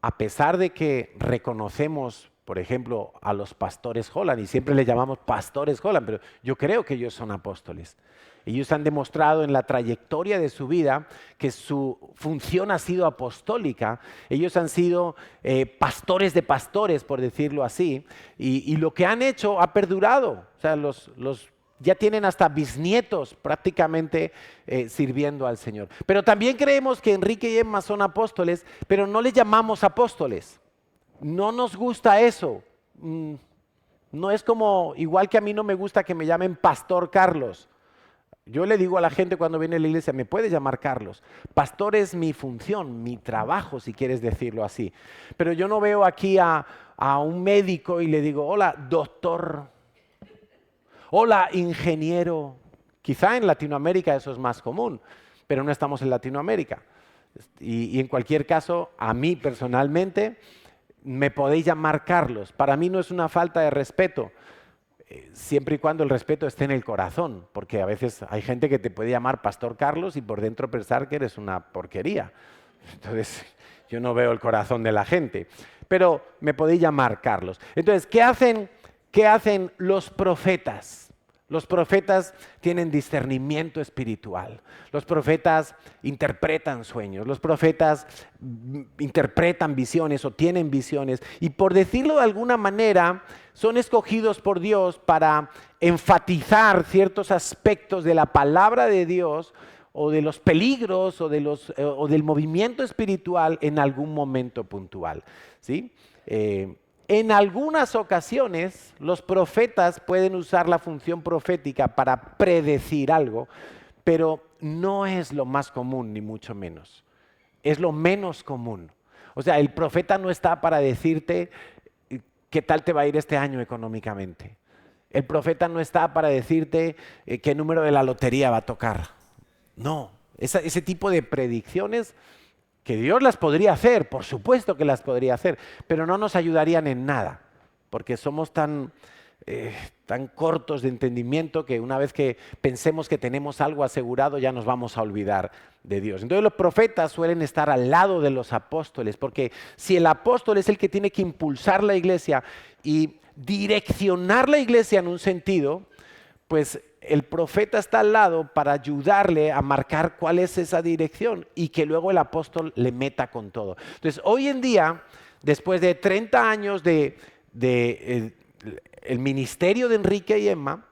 a pesar de que reconocemos, por ejemplo, a los pastores Holland, y siempre les llamamos pastores Holland, pero yo creo que ellos son apóstoles. Ellos han demostrado en la trayectoria de su vida que su función ha sido apostólica. Ellos han sido pastores de pastores, por decirlo así, y lo que han hecho ha perdurado. O sea, ya tienen hasta bisnietos prácticamente sirviendo al Señor. Pero también creemos que Enrique y Emma son apóstoles, pero no les llamamos apóstoles. No nos gusta eso. No es como, igual que a mí no me gusta que me llamen Pastor Carlos. Yo le digo a la gente cuando viene a la iglesia, me puede llamar Carlos. Pastor es mi función, mi trabajo, si quieres decirlo así. Pero yo no veo aquí a un médico y le digo, hola, doctor. Hola, ingeniero. Quizá en Latinoamérica eso es más común, pero no estamos en Latinoamérica. Y en cualquier caso, a mí personalmente, me podéis llamar Carlos. Para mí no es una falta de respeto. Siempre y cuando el respeto esté en el corazón, porque a veces hay gente que te puede llamar Pastor Carlos y por dentro pensar que eres una porquería. Entonces, yo no veo el corazón de la gente, pero me podéis llamar Carlos. Entonces, ¿qué hacen los profetas? Los profetas tienen discernimiento espiritual. Los profetas interpretan sueños. Los profetas interpretan visiones o tienen visiones. Y por decirlo de alguna manera, son escogidos por Dios para enfatizar ciertos aspectos de la palabra de Dios o de los peligros o del movimiento espiritual en algún momento puntual, ¿sí? En algunas ocasiones, los profetas pueden usar la función profética para predecir algo, pero no es lo más común, ni mucho menos. Es lo menos común. O sea, el profeta no está para decirte qué tal te va a ir este año económicamente. El profeta no está para decirte qué número de la lotería va a tocar. No, ese tipo de predicciones que Dios las podría hacer, por supuesto que las podría hacer, pero no nos ayudarían en nada, porque somos tan cortos de entendimiento que una vez que pensemos que tenemos algo asegurado ya nos vamos a olvidar de Dios. Entonces los profetas suelen estar al lado de los apóstoles, porque si el apóstol es el que tiene que impulsar la iglesia y direccionar la iglesia en un sentido, pues el profeta está al lado para ayudarle a marcar cuál es esa dirección y que luego el apóstol le meta con todo. Entonces, hoy en día, después de 30 años el ministerio de Enrique y Emma,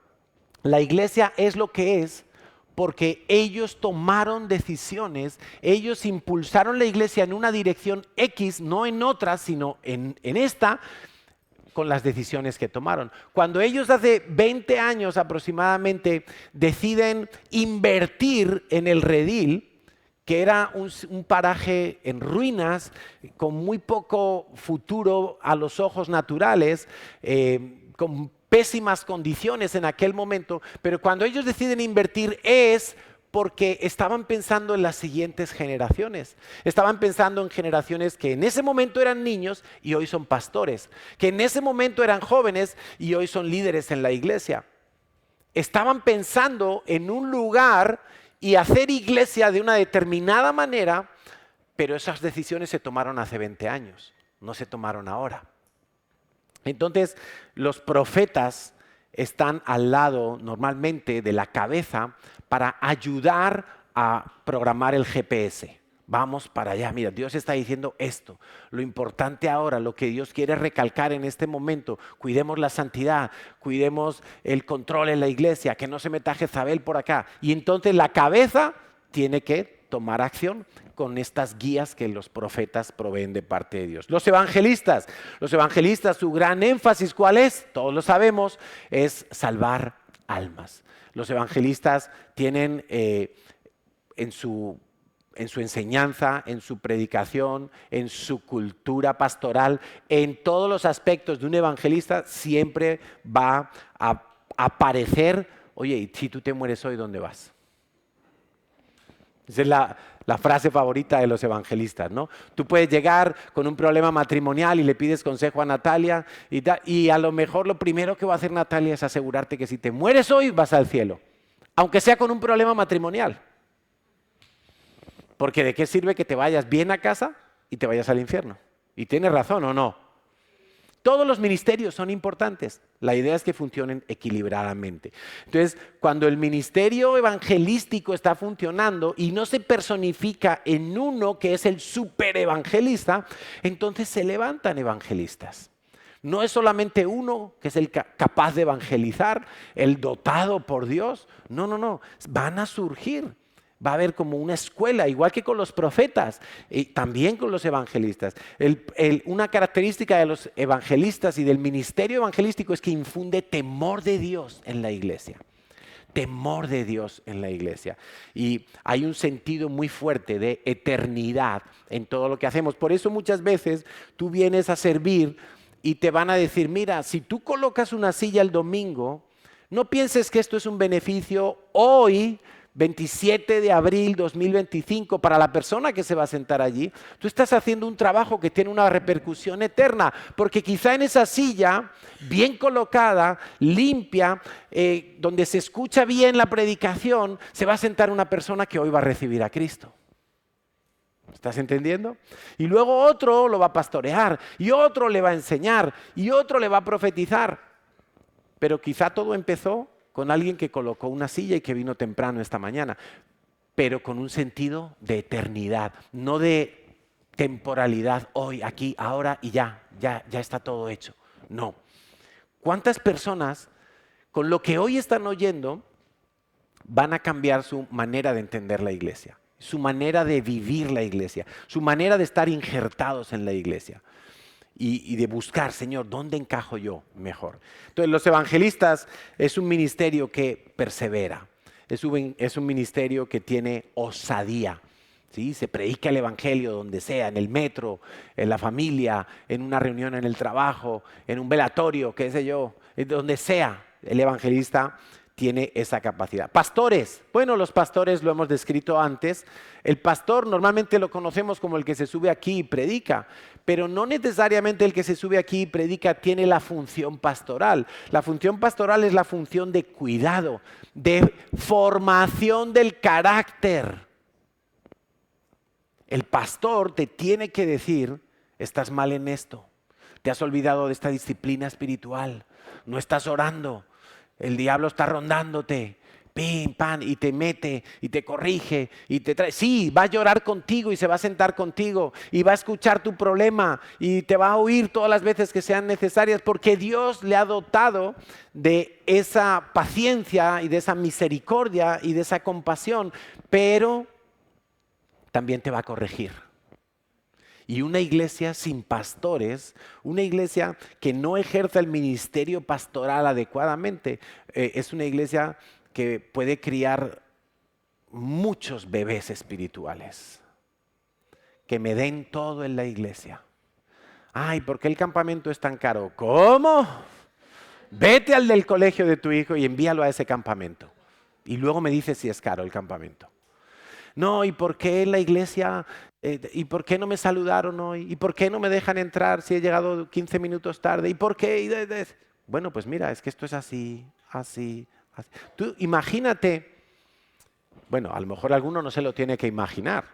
la iglesia es lo que es porque ellos tomaron decisiones, ellos impulsaron la iglesia en una dirección X, no en otra, sino en esta, con las decisiones que tomaron. Cuando ellos hace 20 años aproximadamente deciden invertir en el Redil, que era un paraje en ruinas, con muy poco futuro a los ojos naturales, con pésimas condiciones en aquel momento, pero cuando ellos deciden invertir es porque estaban pensando en las siguientes generaciones. Estaban pensando en generaciones que en ese momento eran niños y hoy son pastores, que en ese momento eran jóvenes y hoy son líderes en la iglesia. Estaban pensando en un lugar y hacer iglesia de una determinada manera, pero esas decisiones se tomaron hace 20 años, no se tomaron ahora. Entonces, los profetas están al lado normalmente de la cabeza para ayudar a programar el GPS. Vamos para allá, mira, Dios está diciendo esto. Lo importante ahora, lo que Dios quiere recalcar en este momento, cuidemos la santidad, cuidemos el control en la iglesia, que no se meta Jezabel por acá. Y entonces la cabeza tiene que tomar acción con estas guías que los profetas proveen de parte de Dios. Los evangelistas, su gran énfasis, ¿cuál es? Todos lo sabemos, es salvar almas. Los evangelistas tienen en su enseñanza, en su predicación, en su cultura pastoral, en todos los aspectos de un evangelista siempre va a aparecer, oye, y si tú te mueres hoy, ¿dónde vas? Esa es la frase favorita de los evangelistas, ¿no? Tú puedes llegar con un problema matrimonial y le pides consejo a Natalia y a lo mejor lo primero que va a hacer Natalia es asegurarte que si te mueres hoy vas al cielo, aunque sea con un problema matrimonial. Porque ¿de qué sirve que te vayas bien a casa y te vayas al infierno? Y tienes razón, ¿o no? Todos los ministerios son importantes. La idea es que funcionen equilibradamente. Entonces, cuando el ministerio evangelístico está funcionando y no se personifica en uno que es el superevangelista, entonces se levantan evangelistas. No es solamente uno que es el capaz de evangelizar, el dotado por Dios. No, no, no. Van a surgir. Va a haber como una escuela, igual que con los profetas, y también con los evangelistas. Una característica de los evangelistas y del ministerio evangelístico es que infunde temor de Dios en la iglesia. Temor de Dios en la iglesia. Y hay un sentido muy fuerte de eternidad en todo lo que hacemos. Por eso muchas veces tú vienes a servir y te van a decir, mira, si tú colocas una silla el domingo, no pienses que esto es un beneficio hoy, 27 de abril 2025, para la persona que se va a sentar allí. Tú estás haciendo un trabajo que tiene una repercusión eterna, porque quizá en esa silla, bien colocada, limpia, donde se escucha bien la predicación, se va a sentar una persona que hoy va a recibir a Cristo. ¿Estás entendiendo? Y luego otro lo va a pastorear, y otro le va a enseñar, y otro le va a profetizar. Pero quizá todo empezó con alguien que colocó una silla y que vino temprano esta mañana, pero con un sentido de eternidad, no de temporalidad, hoy, aquí, ahora y ya está todo hecho. No. ¿Cuántas personas con lo que hoy están oyendo van a cambiar su manera de entender la iglesia, su manera de vivir la iglesia, su manera de estar injertados en la iglesia? Y de buscar, Señor, ¿dónde encajo yo mejor? Entonces, los evangelistas es un ministerio que persevera, es un ministerio que tiene osadía. ¿Sí? Se predica el evangelio donde sea, en el metro, en la familia, en una reunión en el trabajo, en un velatorio, qué sé yo, donde sea, el evangelista tiene esa capacidad. Pastores, bueno, los pastores lo hemos descrito antes. El pastor normalmente lo conocemos como el que se sube aquí y predica, pero no necesariamente el que se sube aquí y predica tiene la función pastoral. La función pastoral es la función de cuidado, de formación del carácter. El pastor te tiene que decir, estás mal en esto, te has olvidado de esta disciplina espiritual, no estás orando, el diablo está rondándote, pim, pam, y te mete, y te corrige, y te trae. Sí, va a llorar contigo y se va a sentar contigo, y va a escuchar tu problema, y te va a oír todas las veces que sean necesarias, porque Dios le ha dotado de esa paciencia y de esa misericordia y de esa compasión, pero también te va a corregir. Y una iglesia sin pastores, una iglesia que no ejerza el ministerio pastoral adecuadamente, es una iglesia que puede criar muchos bebés espirituales que me den todo en la iglesia. Ay, ¿por qué el campamento es tan caro? ¿Cómo? Vete al del colegio de tu hijo y envíalo a ese campamento. Y luego me dices si es caro el campamento. No, ¿y por qué la iglesia? ¿Y por qué no me saludaron hoy? ¿Y por qué no me dejan entrar si he llegado 15 minutos tarde? ¿Y por qué? Bueno, pues mira, es que esto es así, así, así. Tú imagínate, bueno, a lo mejor alguno no se lo tiene que imaginar,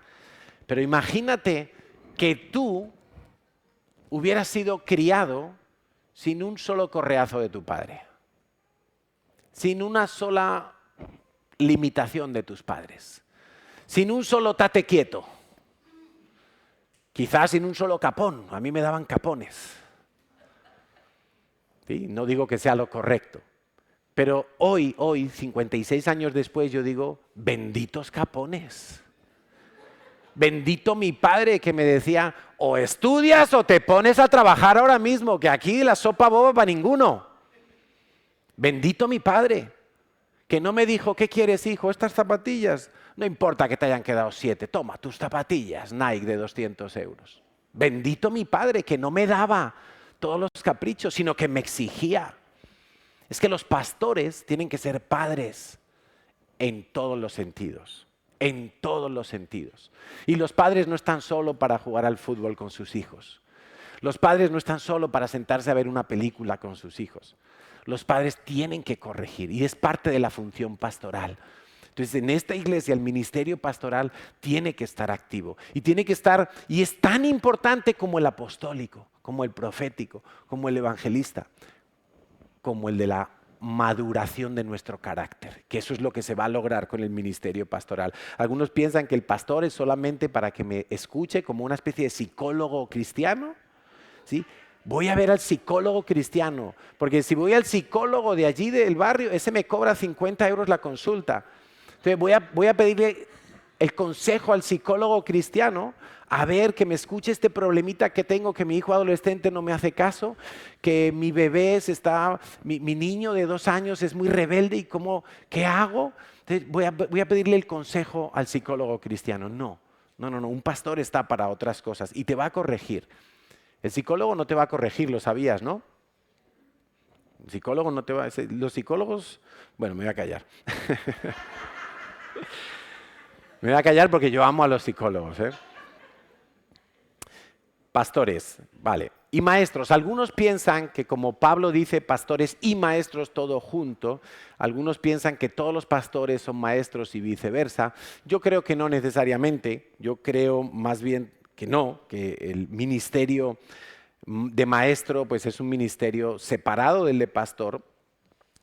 pero imagínate que tú hubieras sido criado sin un solo correazo de tu padre, sin una sola limitación de tus padres, sin un solo tate quieto, quizás sin un solo capón. A mí me daban capones. ¿Sí? No digo que sea lo correcto, pero hoy, 56 años después, yo digo, benditos capones. Bendito mi padre que me decía, o estudias o te pones a trabajar ahora mismo, que aquí la sopa boba para ninguno. Bendito mi padre, que no me dijo, ¿qué quieres, hijo? Estas zapatillas, no importa que te hayan quedado 7, toma tus zapatillas Nike de 200 euros. Bendito mi padre, que no me daba todos los caprichos, sino que me exigía. Es que los pastores tienen que ser padres en todos los sentidos. En todos los sentidos. Y los padres no están solo para jugar al fútbol con sus hijos. Los padres no están solo para sentarse a ver una película con sus hijos. Los padres tienen que corregir y es parte de la función pastoral. Entonces, en esta iglesia el ministerio pastoral tiene que estar activo y tiene que estar, y es tan importante como el apostólico, como el profético, como el evangelista, como el de la maduración de nuestro carácter, que eso es lo que se va a lograr con el ministerio pastoral. Algunos piensan que el pastor es solamente para que me escuche como una especie de psicólogo cristiano, ¿sí? Voy a ver al psicólogo cristiano, porque si voy al psicólogo de allí del barrio, ese me cobra 50 euros la consulta. Entonces voy a pedirle el consejo al psicólogo cristiano, a ver, que me escuche este problemita que tengo, que mi hijo adolescente no me hace caso, que mi bebé mi niño de 2 años es muy rebelde y ¿qué hago? Entonces voy a pedirle el consejo al psicólogo cristiano. No, un pastor está para otras cosas y te va a corregir. El psicólogo no te va a corregir, lo sabías, ¿no? El psicólogo no te va a... Los psicólogos... Bueno, me voy a callar. Me voy a callar porque yo amo a los psicólogos, ¿eh? Pastores, vale. Y maestros, algunos piensan que como Pablo dice pastores y maestros todo junto, algunos piensan que todos los pastores son maestros y viceversa. Yo creo que no necesariamente, yo creo más bien que no, que el ministerio de maestro pues es un ministerio separado del de pastor.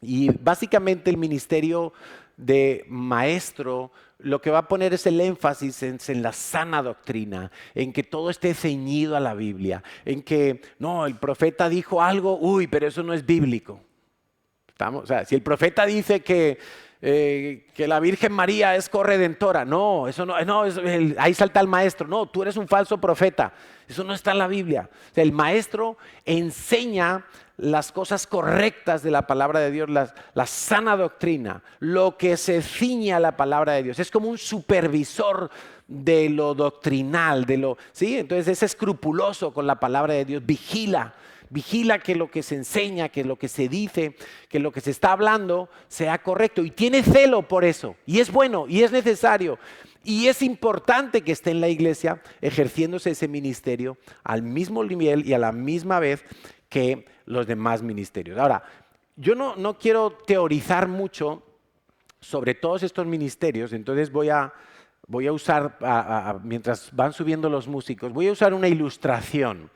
Y básicamente el ministerio de maestro lo que va a poner es el énfasis en la sana doctrina, en que todo esté ceñido a la Biblia, en que no, el profeta dijo algo, pero eso no es bíblico. ¿Estamos? O sea, si el profeta dice que la Virgen María es corredentora, no, eso no, ahí salta el maestro, no, tú eres un falso profeta, eso no está en la Biblia. O sea, el maestro enseña las cosas correctas de la palabra de Dios, la sana doctrina, lo que se ciñe a la palabra de Dios. Es como un supervisor de lo doctrinal, ¿sí? Entonces es escrupuloso con la palabra de Dios, vigila que lo que se enseña, que lo que se dice, que lo que se está hablando sea correcto y tiene celo por eso. Y es bueno y es necesario y es importante que esté en la iglesia ejerciéndose ese ministerio al mismo nivel y a la misma vez que los demás ministerios. Ahora, yo no quiero teorizar mucho sobre todos estos ministerios, entonces voy a usar, mientras van subiendo los músicos, voy a usar una ilustración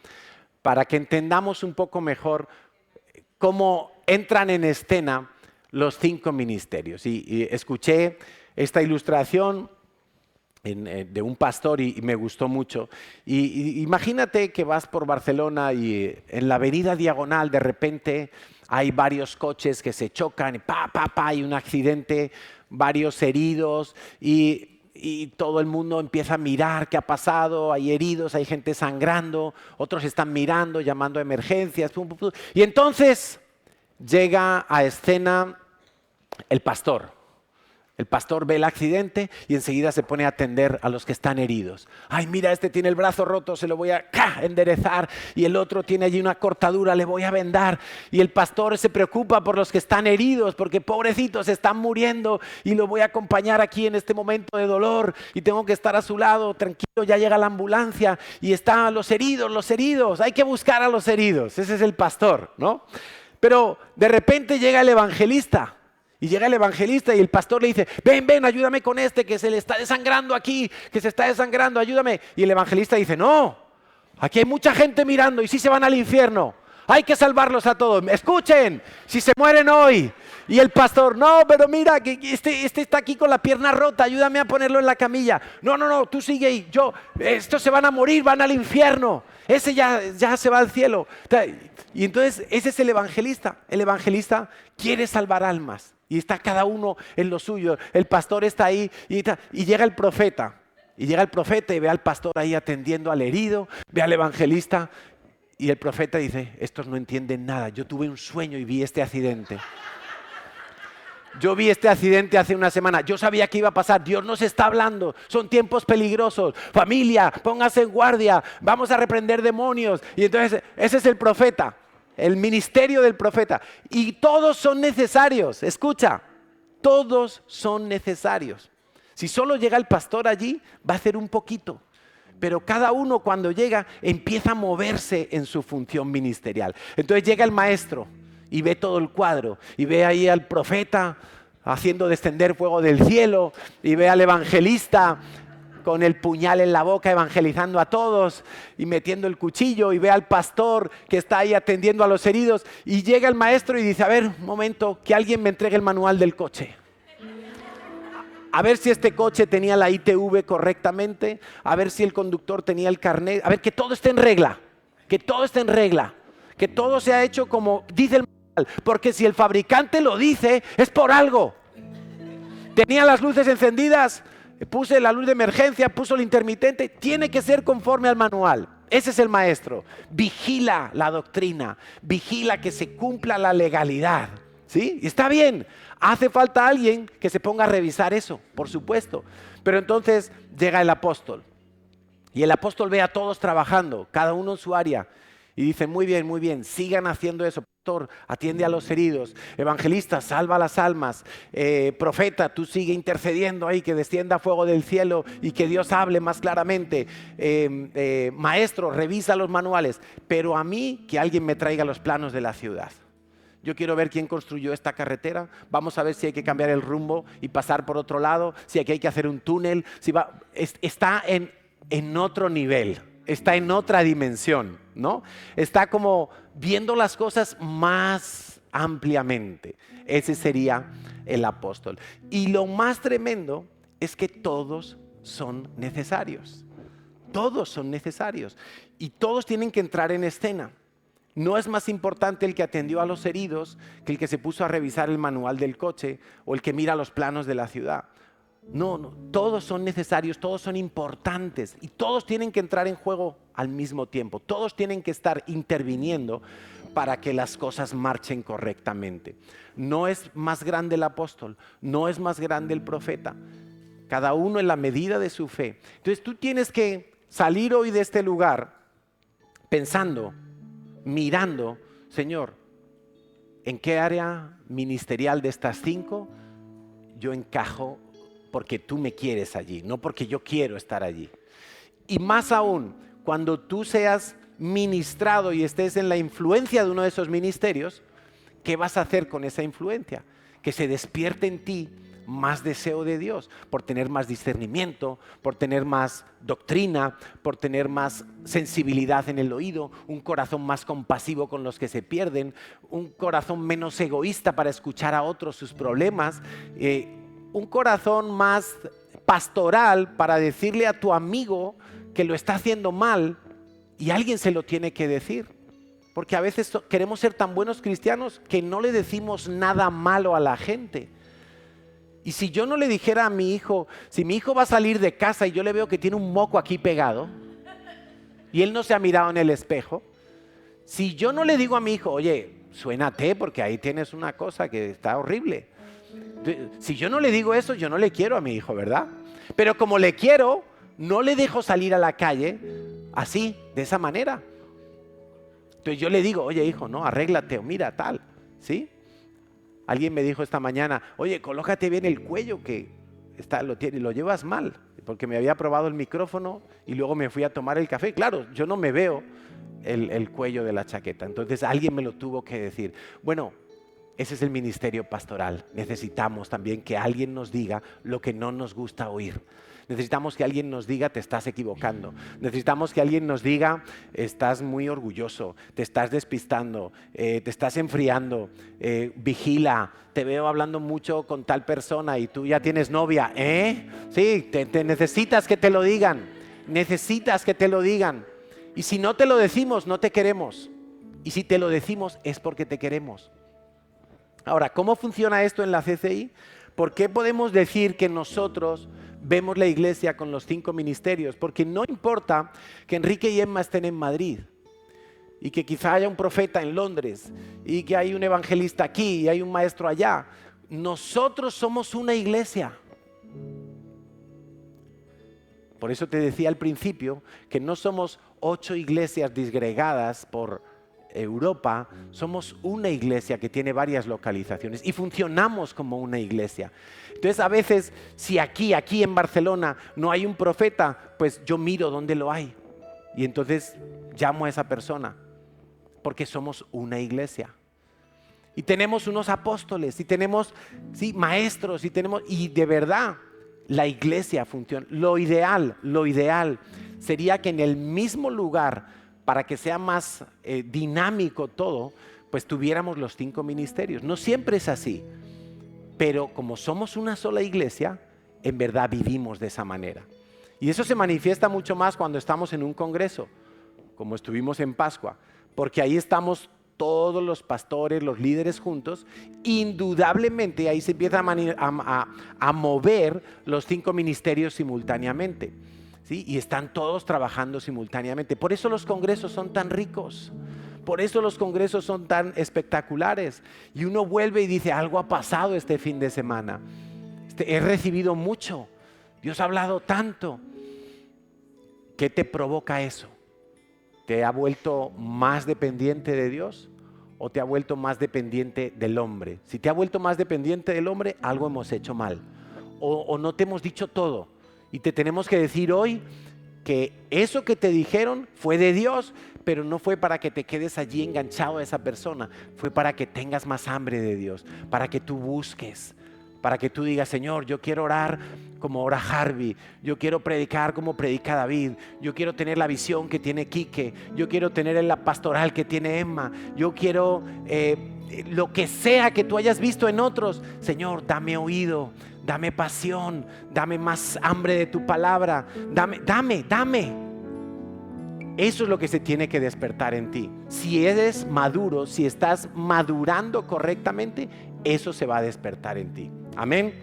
para que entendamos un poco mejor cómo entran en escena los 5 ministerios. Y escuché esta ilustración de un pastor y me gustó mucho. Y imagínate que vas por Barcelona y en la avenida Diagonal de repente hay varios coches que se chocan y hay un accidente, varios heridos y todo el mundo empieza a mirar qué ha pasado, hay heridos, hay gente sangrando, otros están mirando, llamando a emergencias. Y entonces llega a escena el pastor. El pastor ve el accidente y enseguida se pone a atender a los que están heridos. Ay, mira, este tiene el brazo roto, se lo voy a enderezar. Y el otro tiene allí una cortadura, le voy a vendar. Y el pastor se preocupa por los que están heridos, porque pobrecitos están muriendo y lo voy a acompañar aquí en este momento de dolor. Y tengo que estar a su lado, tranquilo, ya llega la ambulancia y están los heridos. Hay que buscar a los heridos. Ese es el pastor, ¿no? Pero de repente llega el evangelista. Y llega el evangelista y el pastor le dice, ven, ayúdame con este que se le está desangrando aquí, que se está desangrando, ayúdame. Y el evangelista dice, no, aquí hay mucha gente mirando y si se van al infierno, hay que salvarlos a todos. Escuchen, si se mueren hoy. Y el pastor, no, pero mira, que este está aquí con la pierna rota, ayúdame a ponerlo en la camilla. No, tú sigue ahí, estos se van a morir, van al infierno. Ese ya se va al cielo. Y entonces ese es el evangelista. El evangelista quiere salvar almas. Y está cada uno en lo suyo. El pastor está ahí y llega el profeta. Y llega el profeta y ve al pastor ahí atendiendo al herido, ve al evangelista y el profeta dice, estos no entienden nada, yo tuve un sueño y vi este accidente. Yo vi este accidente hace una semana, yo sabía que iba a pasar, Dios nos está hablando, son tiempos peligrosos, familia, póngase en guardia, vamos a reprender demonios. Y entonces ese es el profeta, el ministerio del profeta. Y todos son necesarios, escucha, todos son necesarios. Si solo llega el pastor allí, va a hacer un poquito. Pero cada uno cuando llega empieza a moverse en su función ministerial. Entonces llega el maestro y ve todo el cuadro. Y ve ahí al profeta haciendo descender fuego del cielo. Y ve al evangelista con el puñal en la boca evangelizando a todos y metiendo el cuchillo. Y ve al pastor que está ahí atendiendo a los heridos. Y llega el maestro y dice, a ver, un momento, que alguien me entregue el manual del coche. A ver si este coche tenía la ITV correctamente, a ver si el conductor tenía el carnet, a ver que todo esté en regla, que todo esté en regla, que todo se ha hecho como dice el manual, porque si el fabricante lo dice, es por algo. Tenía las luces encendidas, puse la luz de emergencia, puso el intermitente, tiene que ser conforme al manual. Ese es el maestro. Vigila la doctrina, vigila que se cumpla la legalidad. ¿Sí? Y está bien, hace falta alguien que se ponga a revisar eso, por supuesto. Pero entonces llega el apóstol. Y el apóstol ve a todos trabajando, cada uno en su área. Y dice, muy bien, sigan haciendo eso. Pastor, atiende a los heridos. Evangelista, salva las almas. Profeta, tú sigue intercediendo ahí, que descienda fuego del cielo y que Dios hable más claramente. Maestro, revisa los manuales. Pero a mí, que alguien me traiga los planos de la ciudad. Yo quiero ver quién construyó esta carretera. Vamos a ver si hay que cambiar el rumbo y pasar por otro lado. Si aquí hay que hacer un túnel. Está en otro nivel. Está en otra dimensión, ¿no? Está como viendo las cosas más ampliamente. Ese sería el apóstol. Y lo más tremendo es que todos son necesarios. Todos son necesarios. Y todos tienen que entrar en escena. No es más importante el que atendió a los heridos que el que se puso a revisar el manual del coche o el que mira los planos de la ciudad. No, todos son necesarios, todos son importantes y todos tienen que entrar en juego al mismo tiempo. Todos tienen que estar interviniendo para que las cosas marchen correctamente. No es más grande el apóstol, no es más grande el profeta. Cada uno en la medida de su fe. Entonces tú tienes que salir hoy de este lugar pensando, mirando, Señor, ¿en qué área ministerial de estas 5 yo encajo porque tú me quieres allí, no porque yo quiero estar allí? Y más aún, cuando tú seas ministrado y estés en la influencia de uno de esos ministerios, ¿qué vas a hacer con esa influencia? Que se despierte en ti más deseo de Dios, por tener más discernimiento, por tener más doctrina, por tener más sensibilidad en el oído, un corazón más compasivo con los que se pierden, un corazón menos egoísta para escuchar a otros sus problemas, un corazón más pastoral para decirle a tu amigo que lo está haciendo mal y alguien se lo tiene que decir. Porque a veces queremos ser tan buenos cristianos que no le decimos nada malo a la gente. Y si yo no le dijera a mi hijo, si mi hijo va a salir de casa y yo le veo que tiene un moco aquí pegado y él no se ha mirado en el espejo, si yo no le digo a mi hijo, oye, suénate porque ahí tienes una cosa que está horrible. Si yo no le digo eso, yo no le quiero a mi hijo, ¿verdad? Pero como le quiero, no le dejo salir a la calle así, de esa manera. Entonces yo le digo, oye hijo, no, arréglate o mira tal, ¿sí? Alguien me dijo esta mañana, oye, colócate bien el cuello que lo llevas mal, porque me había probado el micrófono y luego me fui a tomar el café. Claro, yo no me veo el cuello de la chaqueta, entonces alguien me lo tuvo que decir. Bueno, ese es el ministerio pastoral. Necesitamos también que alguien nos diga lo que no nos gusta oír. Necesitamos que alguien nos diga, te estás equivocando. Necesitamos que alguien nos diga, estás muy orgulloso, te estás despistando, te estás enfriando, vigila, te veo hablando mucho con tal persona y tú ya tienes novia. Sí, te necesitas que te lo digan. Necesitas que te lo digan. Y si no te lo decimos, no te queremos. Y si te lo decimos, es porque te queremos. Ahora, ¿cómo funciona esto en la CCI? ¿Por qué podemos decir que nosotros vemos la iglesia con los 5 ministerios, porque no importa que Enrique y Emma estén en Madrid, y que quizá haya un profeta en Londres, y que hay un evangelista aquí, y hay un maestro allá. Nosotros somos una iglesia. Por eso te decía al principio que no somos 8 iglesias disgregadas por Europa, somos una iglesia que tiene varias localizaciones y funcionamos como una iglesia. Entonces a veces, si aquí en Barcelona no hay un profeta, pues yo miro dónde lo hay y entonces llamo a esa persona, porque somos una iglesia. Y tenemos unos apóstoles, y tenemos maestros, y de verdad la iglesia funciona. Lo ideal sería que en el mismo lugar, para que sea más dinámico todo, pues tuviéramos los 5 ministerios. No siempre es así, pero como somos una sola iglesia, en verdad vivimos de esa manera. Y eso se manifiesta mucho más cuando estamos en un congreso, como estuvimos en Pascua, porque ahí estamos todos los pastores, los líderes juntos. Indudablemente ahí se empieza a mover los 5 ministerios simultáneamente, ¿sí? Y están todos trabajando simultáneamente. Por eso los congresos son tan ricos, por eso los congresos son tan espectaculares. Y uno vuelve y dice, algo ha pasado este fin de semana. He recibido mucho, Dios ha hablado tanto. ¿Qué te provoca eso? ¿Te ha vuelto más dependiente de Dios o te ha vuelto más dependiente del hombre? Si te ha vuelto más dependiente del hombre, algo hemos hecho mal. O no te hemos dicho todo. Y te tenemos que decir hoy que eso que te dijeron fue de Dios, pero no fue para que te quedes allí enganchado a esa persona. Fue para que tengas más hambre de Dios, para que tú busques, para que tú digas, Señor, yo quiero orar como ora Harvey, yo quiero predicar como predica David, yo quiero tener la visión que tiene Quique, yo quiero tener la pastoral que tiene Emma, yo quiero lo que sea que tú hayas visto en otros. Señor, dame oído, dame pasión, dame más hambre de tu palabra, dame. Eso es lo que se tiene que despertar en ti. Si eres maduro, si estás madurando correctamente, eso se va a despertar en ti. Amén.